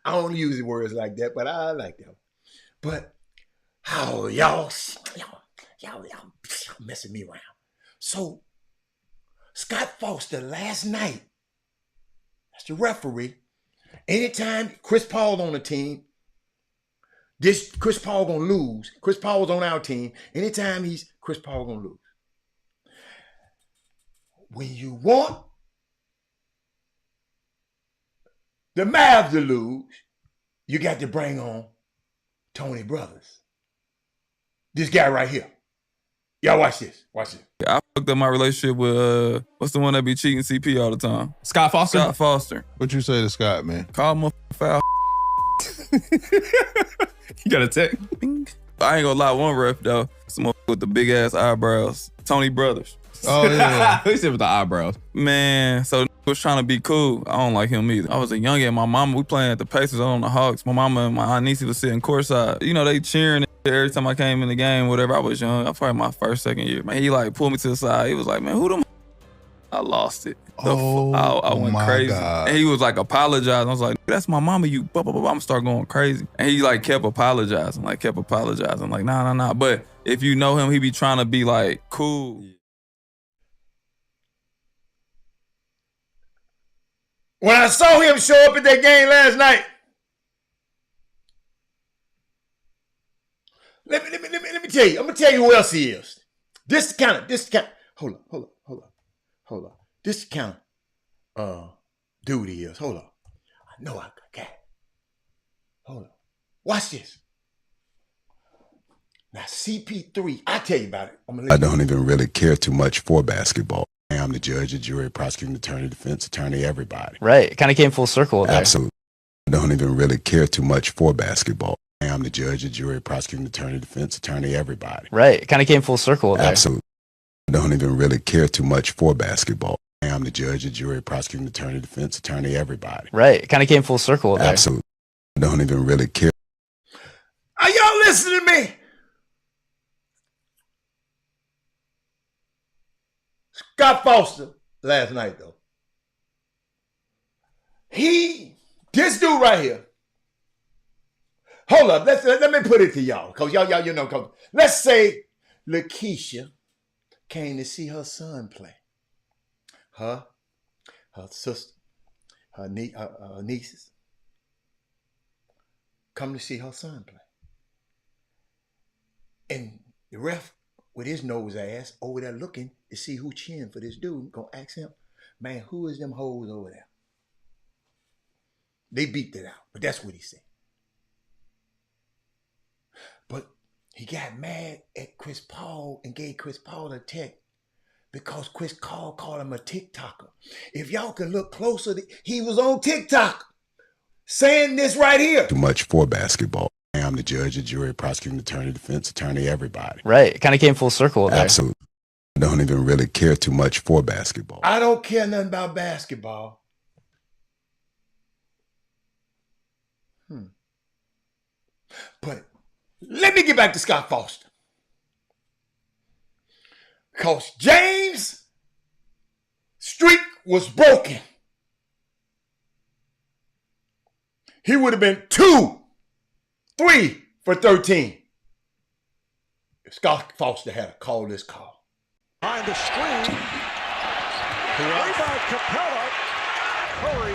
don't use words like that, but I like them. But oh, y'all messing me around. So Scott Foster last night, that's the referee. Anytime Chris Paul on the team, this Chris Paul gonna lose. Chris Paul was on our team. Anytime Chris Paul gonna lose. When you want the Mavs to lose, you got to bring on Tony Brothers. This guy right here. Y'all watch this. Watch this. I fucked up my relationship with, what's the one that be cheating CP all the time? Scott Foster? Scott Foster. What you say to Scott, man? Call him a foul. You got a text? I ain't gonna lie, one ref though, some with the big ass eyebrows. Tony Brothers. Oh, yeah. He said with the eyebrows. Man, so was trying to be cool. I don't like him either. I was a youngin'. My mama, we playing at the Pacers on the Hawks. My mama and my aunt Niecy was sitting courtside. You know, they cheering every time I came in the game, whatever. I was young. I was probably my first, second year. Man, he like pulled me to the side. He was like, man, who them? I lost it. I went crazy. God. And he was like apologizing. I was like, that's my mama, you blah, blah, blah. I'm gonna start going crazy. And he like kept apologizing. Like nah. But if you know him, he be trying to be like cool. When I saw him show up at that game last night, let me tell you. I'm gonna tell you who else he is. This kind of. Hold up. This kind of dude he is. Hold up. I know I got it. Hold up. Watch this. Now CP3, I tell you about it. I don't even really care too much for basketball. I'm the judge, the jury, prosecuting attorney, defense attorney, everybody. Right. It kind of came full circle there. Absolutely. I don't even really care too much for basketball. I'm the judge, the jury, prosecuting attorney, defense attorney, everybody. Right. It kind of came full circle there. Absolutely. I don't even really care too much for basketball. I'm the judge, the jury, prosecuting attorney, defense attorney, everybody. Right. It kind of came full circle there. Absolutely. I don't even really care. Are y'all listening to me? Scott Foster last night, though. This dude right here. Hold up, let me put it to y'all, because y'all, you know, cause let's say Lakeisha came to see her son play. Her sister, her nieces come to see her son play. And the ref, with his nose ass over there looking to see who cheering for this dude, gonna ask him, man, who is them hoes over there? They beat that out, but that's what he said. But he got mad at Chris Paul and gave Chris Paul a tech because Chris Paul called him a TikToker. If y'all can look closer, he was on TikTok saying this right here. Too much for basketball. I'm the judge, the jury, prosecuting attorney, defense attorney, everybody. Right. It kind of came full circle there. Absolutely. I don't even really care too much for basketball. I don't care nothing about basketball. But let me get back to Scott Foster. Because James' streak was broken. He would have been 2-3 for 13 if Scott Foster had called this call. Behind the screen. Rebound Capella. Curry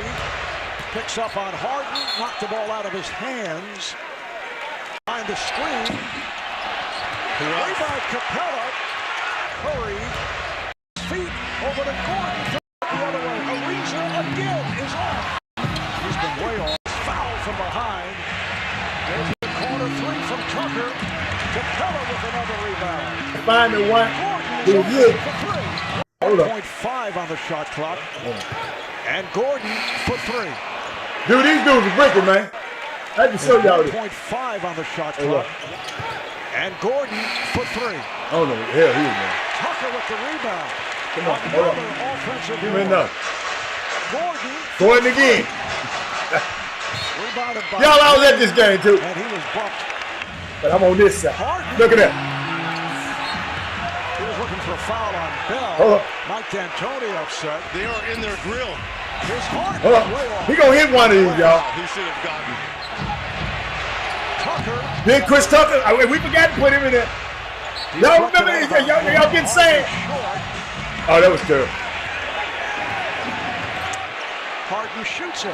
picks up on Harden, knocked the ball out of his hands. Behind the screen. Rebound Capella. Curry. Feet over to Gordon. The other way. Ariza again is off. He's been way off. Foul from behind. There's the corner three from Tucker. Capella with another rebound. Find the one who Gordon hit. for three. Hold up. 1.5 on the shot clock. And Gordon for three. Dude, these dudes are breaking, man. I can show y'all this. 1.5 on the shot clock. And Gordon for three. I don't know what the hell he is, man. Tucker with the rebound. Come on, hold on. Another offensive Give me board. enough. Gordon. Gordon again. Rebounded by Y'all, I was at this game, too. And he was bumped. But I'm on this side. Harden. Look at that. He was looking for a foul on Bell. Hold up. Mike D'Antoni upset. They are in their grill. Here's Harden. Hold up. Way off. He gonna hit one of these, y'all. He should have gotten. Tucker. Then Chris Tucker, we forgot to put him in there. Y'all remember this? Y'all getting saying? Oh, that was terrible. Harden shoots it.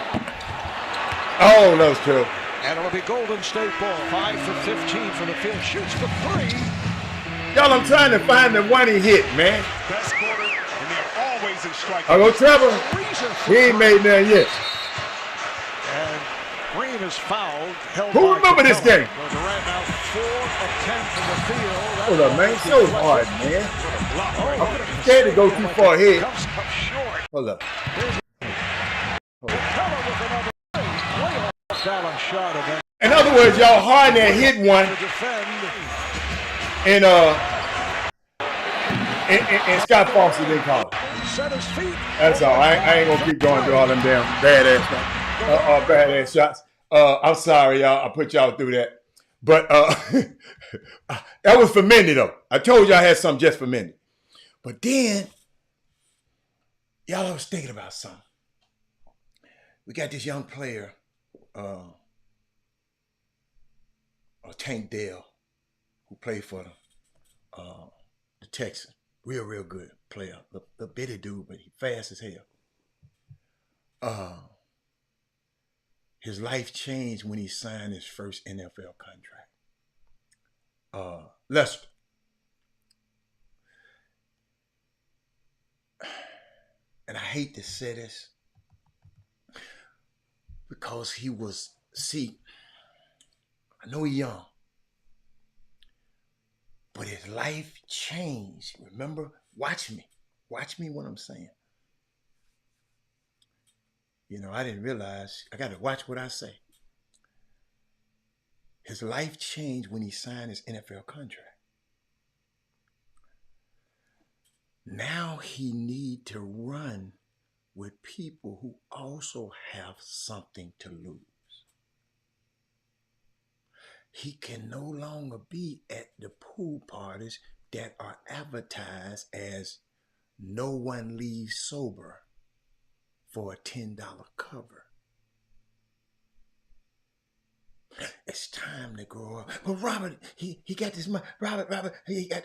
Oh, that was terrible. And it'll be Golden State ball. 5 for 15 from the field. Shoots for 3. Y'all, I'm trying to find the one he hit, man. Best quarter, and they're always in strike. I go Trevor. He ain't made none yet. And Green is fouled. Who remember this game? Durant now 4 of 10 from the field. Hold up, man. So hard, man. I'm scared to go too far ahead. Comes up short. Hold up. Capella with another way off balance shot of that. In other words, y'all Harden had hit one, To defend. and Scott Foster didn't call it. Set his feet. That's all. I ain't gonna keep going through all them damn badass shots. I'm sorry, y'all. I put y'all through that. But that was for Mindy, though. I told you I had something just for Mindy. But then, y'all, I was thinking about something. We got this young player, Tank Dell, who played for the Texans. Real good player. The bitty dude, but he fast as hell. His life changed when he signed his first NFL contract. Lester. And I hate to say this because he was, I know he's young, but his life changed. Remember? Watch me what I'm saying. You know, I didn't realize, I got to watch what I say. His life changed when he signed his NFL contract. Now he need to run with people who also have something to lose. He can no longer be at the pool parties that are advertised as no one leaves sober for a $10 cover. It's time to grow up. But Robert, he got this money. Robert, he got...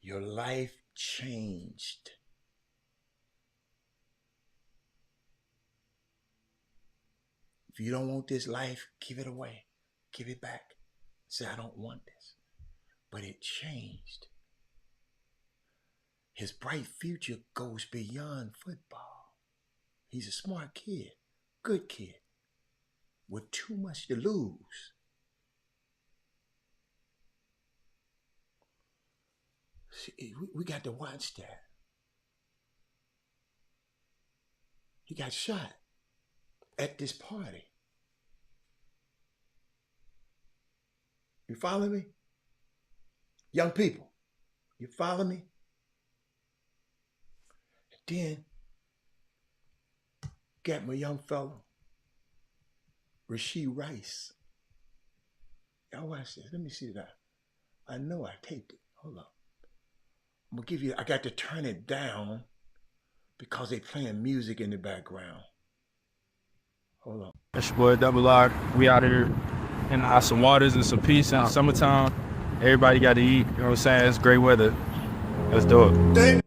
Your life changed. If you don't want this life, give it away. Give it back. Say, I don't want this. But it changed. His bright future goes beyond football. He's a smart kid, good kid, with too much to lose. See, we got to watch that. He got shot at this party. You follow me? Young people, you follow me? Then, got my young fellow, Rasheed Rice. Y'all watch this. Let me see that. I know I taped it. Hold up. I'm going to give you, I got to turn it down because they playing music in the background. Hold on. It's your boy Double R. We out here in some waters and some peace in the summertime. Everybody got to eat. You know what I'm saying? It's great weather. Let's do it.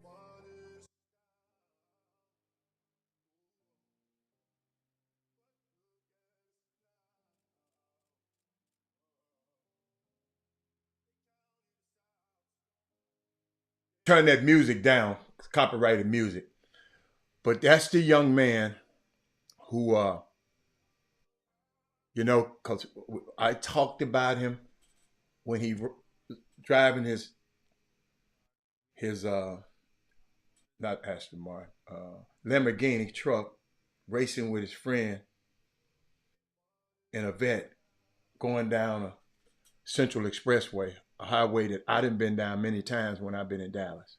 Turn that music down. It's copyrighted music. But that's the young man who, you know, because I talked about him when he driving his not Aston Martin, Lamborghini truck, racing with his friend in a vet, going down a Central Expressway, a highway that I done been down many times when I've been in Dallas.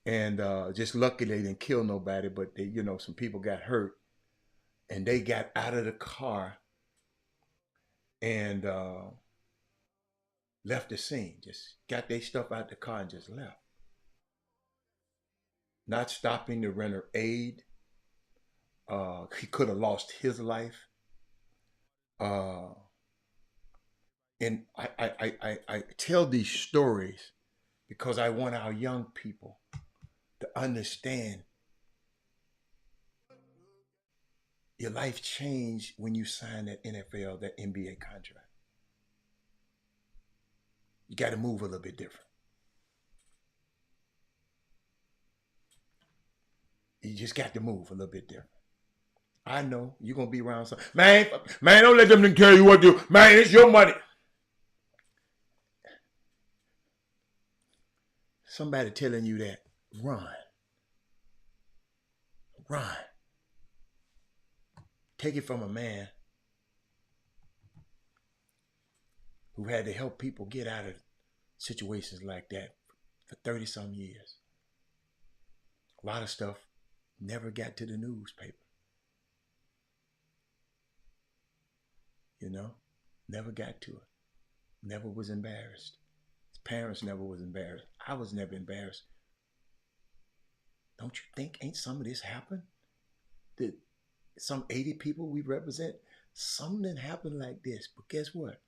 And just lucky they didn't kill nobody, but they, you know, some people got hurt. And they got out of the car and left the scene. Just got their stuff out the car and just left. Not stopping to render aid, He could have lost his life. And I tell these stories because I want our young people to understand your life changed when you signed that NFL, that NBA contract. You got to move a little bit different. You just got to move a little bit different. I know you're going to be around some. Man, don't let them tell you what to do. Man, it's your money. Somebody telling you that, run. Run. Take it from a man who had to help people get out of situations like that for 30-some years. A lot of stuff never got to the newspaper. You know, never got to it. Never was embarrassed. His parents never was embarrassed. I was never embarrassed. Don't you think ain't some of this happened? That some 80 people we represent, something happened like this. But guess what?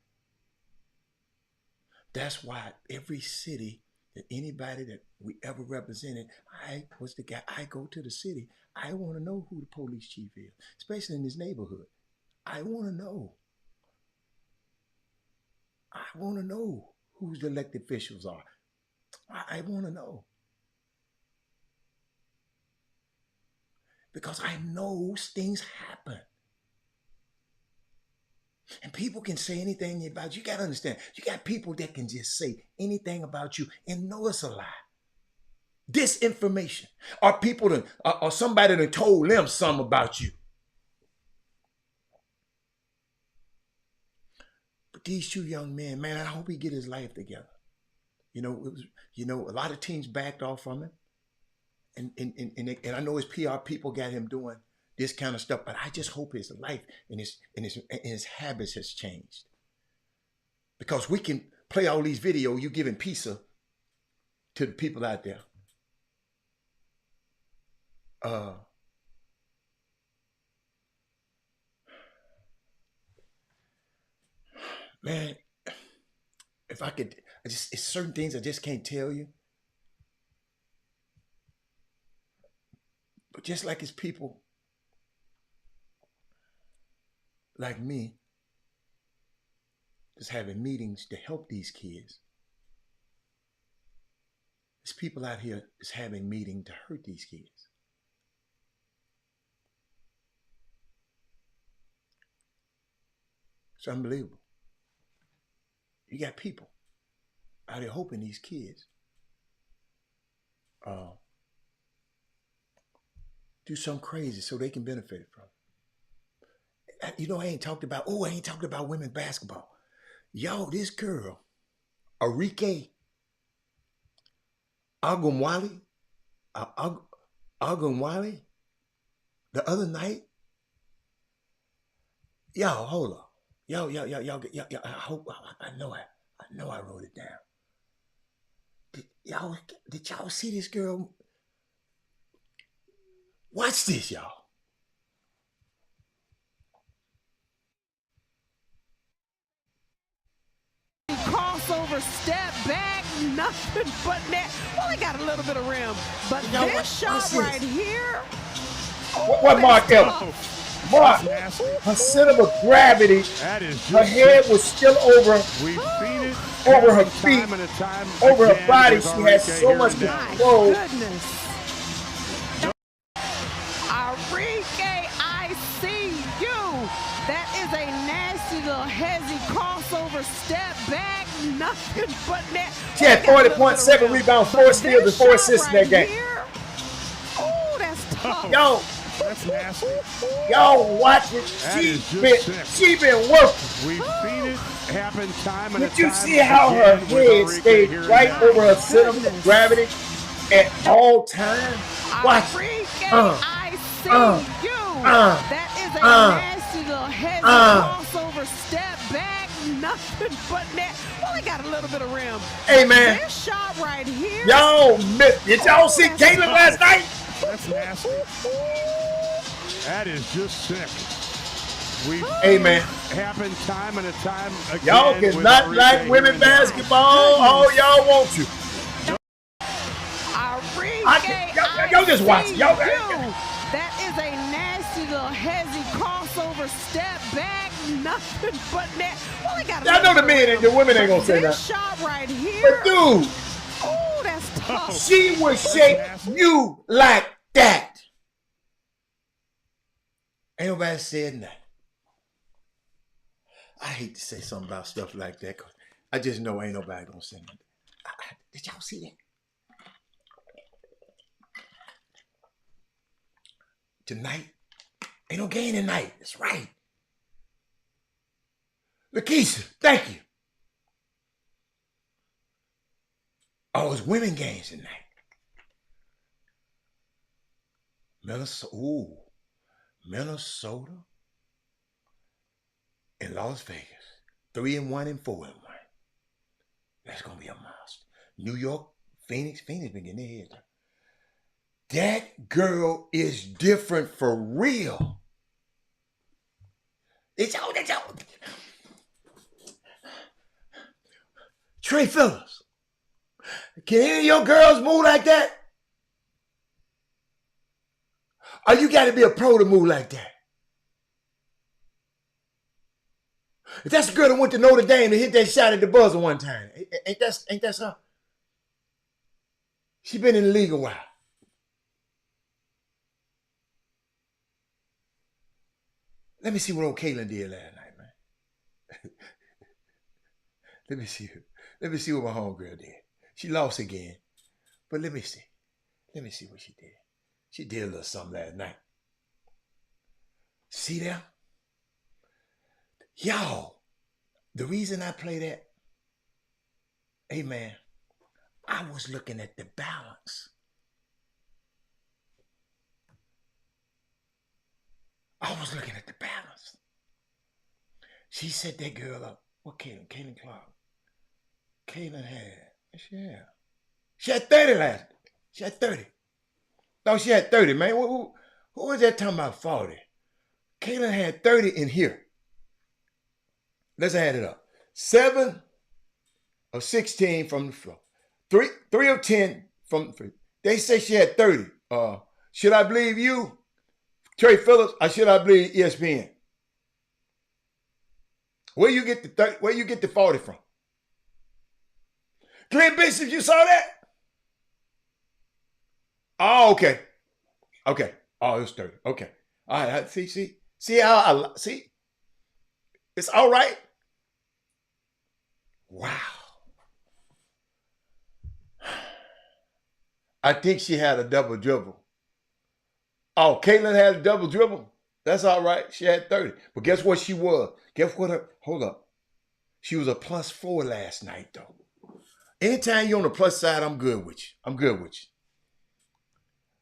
That's why every city that anybody that we ever represented, I was the guy. I go to the city. I want to know who the police chief is, especially in this neighborhood. I want to know. I want to know who the elected officials are. I want to know. Because I know things happen. And people can say anything about you. You got to understand, you got people that can just say anything about you and know it's a lie. Disinformation. Or people that, or somebody that told them something about you. But these two young men, man, I hope he get his life together. You know, a lot of teams backed off from him. And I know his PR people got him doing this kind of stuff, but I just hope his life and his habits has changed. Because we can play all these videos, you giving pizza to the people out there. Man, if I could, it's certain things I just can't tell you. But just like it's people like me that's having meetings to help these kids, there's people out here that's having meetings to hurt these kids. It's unbelievable. You got people out here hoping these kids do something crazy so they can benefit from it. You know, I ain't talked about women's basketball. Yo, this girl, Arike Agumwali, the other night, yo, hold up. Yo, I hope, I know I wrote it down. Did y'all see this girl? Watch this, y'all. Crossover, step back, nothing but net. Well, he got a little bit of rim, but this shot right here. What Mark Ellen? Mark, her center of gravity, her head was still over her feet, over her body. She has so much control. Goodness. Arike, I see you. That is a nasty little hezzy crossover, step back, nothing but net. She had 40.7 rebounds, 4 steals, and 4 assists in that game. Oh, that's tough. Yo. That's nasty. Y'all watch it. She been working. We've seen it happen time and Did you see how her head stayed right over her center of gravity at all times? Watch it. I see you. That is a nasty little heavy crossover, step back, nothing but net. Well, he got a little bit of rim. Hey, man. This shot right here. Yo, did y'all see Caitlin last night? That's nasty. That is just sick. Hey, man. Happened time and time again. Y'all cannot like women basketball all y'all want to. Y'all just watch it. Y'all, that is a nasty little hezzy crossover step back, nothing but net. Well, they got. Y'all know the men and the women ain't gonna say this nothing. shot right here. But dude, oh, that's tough. She would shake you like that. Ain't nobody said nothing. I hate to say something about stuff like that because I just know ain't nobody gonna say nothing. Did y'all see that? Tonight, ain't no game tonight. That's right. Lakeisha, thank you. Oh, it's women games tonight. Minnesota and Las Vegas. 3-1 and 4-1. That's gonna be a monster. New York, Phoenix been getting their heads up. That girl is different for real. It's all. Trey Phillips. Can any of your girls move like that? Or you got to be a pro to move like that? If that's the girl that went to Notre Dame and hit that shot at the buzzer one time, ain't that something? She been in the league a while. Let me see what old Caitlin did last night, man. Let me see what my homegirl did. She lost again, but let me see. Let me see what she did. She did a little something last night. See that? Y'all, the reason I play that, hey man, I was looking at the balance. I was looking at the balance. She set that girl up. What Caitlin? Caitlin Clark. Caitlin had, she had 30 last. She had 30. No, she had 30, man. Who was that talking about 40? Caitlin had 30 in here. Let's add it up. 7 of 16 from the floor. 3 of 10 from the free. They say she had 30. Should I believe you, Trey Phillips, or should I believe ESPN? Where you get the 30? Where you get the 40 from? Glenn Bishop, you saw that? Oh, okay. Okay. Oh, it was 30. Okay. All right. See how I see? It's all right. Wow. I think she had a double dribble. Oh, Caitlin had a double dribble. That's all right. She had 30. But guess what she was? Guess what hold up. She was a +4 last night, though. Anytime you're on the plus side, I'm good with you.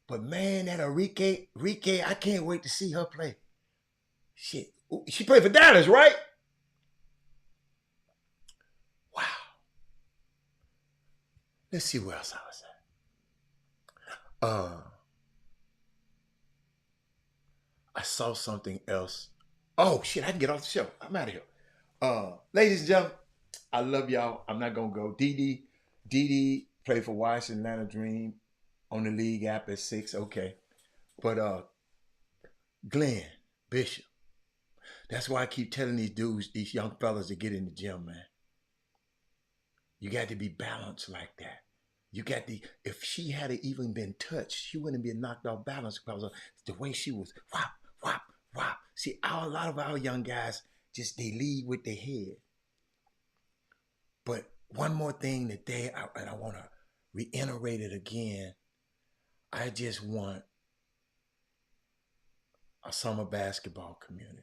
But man, that Enrique, I can't wait to see her play. Shit. She played for Dallas, right? Wow. Let's see where else I was at. I saw something else. Oh, shit, I can get off the show. I'm out of here. Ladies and gentlemen, I love y'all. I'm not going to go. Dee played for Washington Atlanta Dream on the league app at 6. Okay. But Glenn Bishop, that's why I keep telling these dudes, these young fellas to get in the gym, man. You got to be balanced like that. You got if she had even been touched, she wouldn't be knocked off balance because of the way she was whop, whop, whop. See, a lot of our young guys, they lead with their head. But one more thing today, and I want to reiterate it again. I just want a summer basketball community.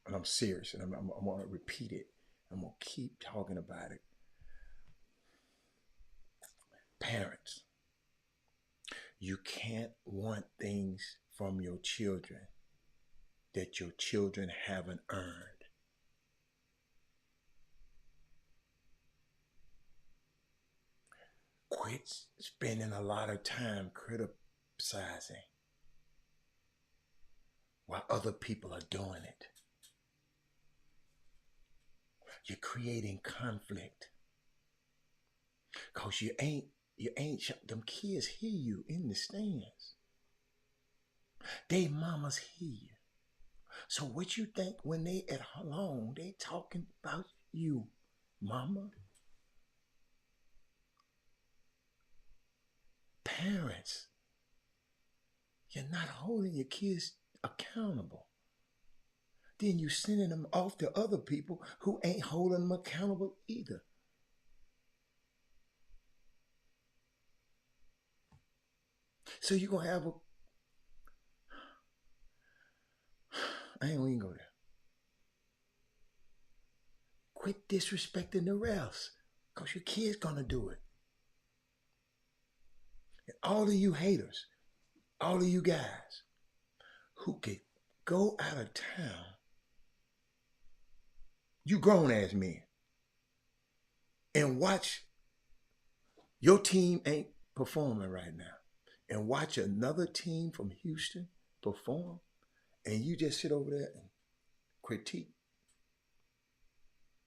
And I'm serious, and I'm going to repeat it. I'm going to keep talking about it. Parents, you can't want things from your children that your children haven't earned. Quit spending a lot of time criticizing while other people are doing it. You're creating conflict. Because you ain't, them kids hear you in the stands. They mamas hear you. So what you think when they at home, they talking about you, mama? Parents, you're not holding your kids accountable. Then you sending them off to other people who ain't holding them accountable either. So you're going to have I ain't even go there. Quit disrespecting the refs, because your kid's going to do it. And all of you haters, all of you guys who could go out of town, you grown-ass men, and watch your team ain't performing right now, and watch another team from Houston perform, and you just sit over there and critique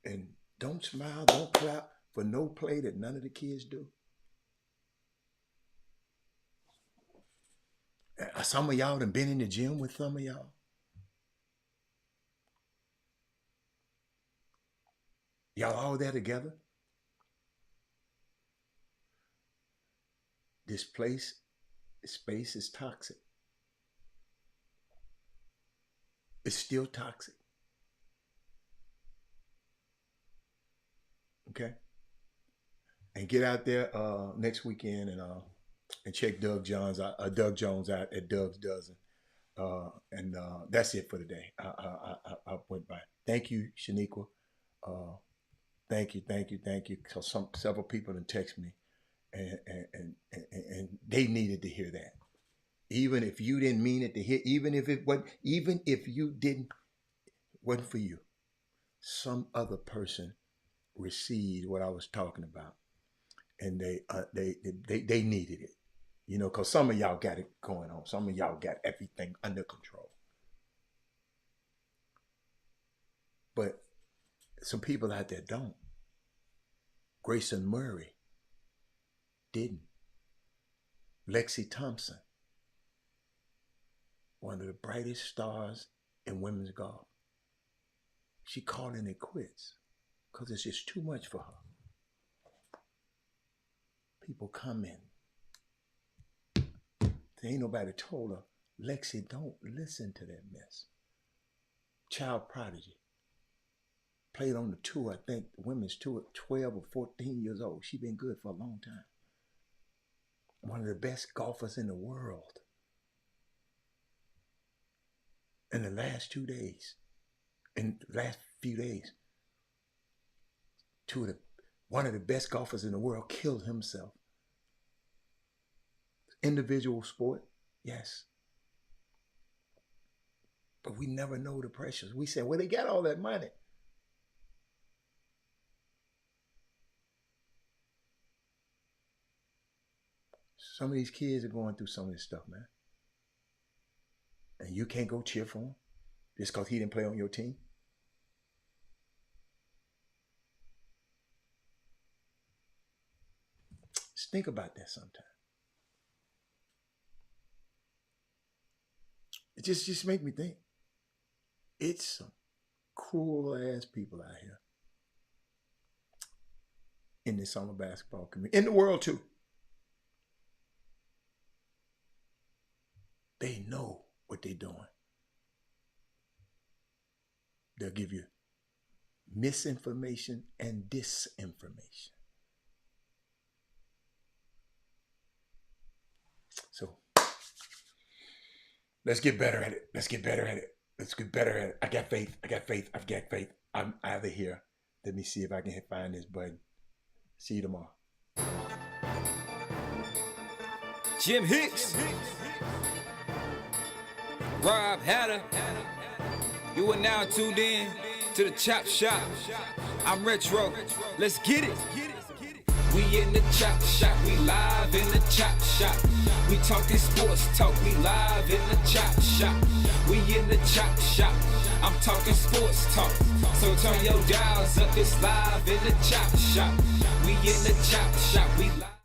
and don't smile, don't clap for no play that none of the kids do. Some of y'all done been in the gym with some of y'all. Y'all all there together. This space is toxic. It's still toxic. Okay? And get out there next weekend and check Doug Jones out at Doug's Dozen. And that's it for today. I went by. Thank you, Shaniqua. Thank you. Because several people done text me, and they needed to hear that. Even if you didn't mean it to hear, even if you wasn't for you, some other person received what I was talking about, and they needed it, you know, because some of y'all got it going on. Some of y'all got everything under control, but some people out there don't. Grayson Murray didn't. Lexi Thompson, one of the brightest stars in women's golf, she calling it quits because it's just too much for her. People come in. There ain't nobody told her, Lexi, don't listen to that mess. Child prodigy. Played on the tour, I think the women's tour at 12 or 14 years old. She been good for a long time. One of the best golfers in the world. In the last 2 days, in the last few days, one of the best golfers in the world killed himself. Individual sport, yes. But we never know the pressures. We say, well, they got all that money. Some of these kids are going through some of this stuff, man. And you can't go cheer for him just because he didn't play on your team. Just think about that sometime. It just make me think. It's some cruel ass people out here in the summer basketball community, in the world too. They know what they're doing. They'll give you misinformation and disinformation. So let's get better at it. I got faith. I'm out of here. Let me see if I can find this button. See you tomorrow. Jim Hicks. Rob Hatter. You are now tuned in to the Chop Shop. I'm Retro. Let's get it. We in the Chop Shop. We live in the Chop Shop. We talking sports talk. We live in the Chop Shop. We in the chop shop. I'm talking sports talk. So turn your dials up, it's live in the chop shop. We in the chop shop. We live.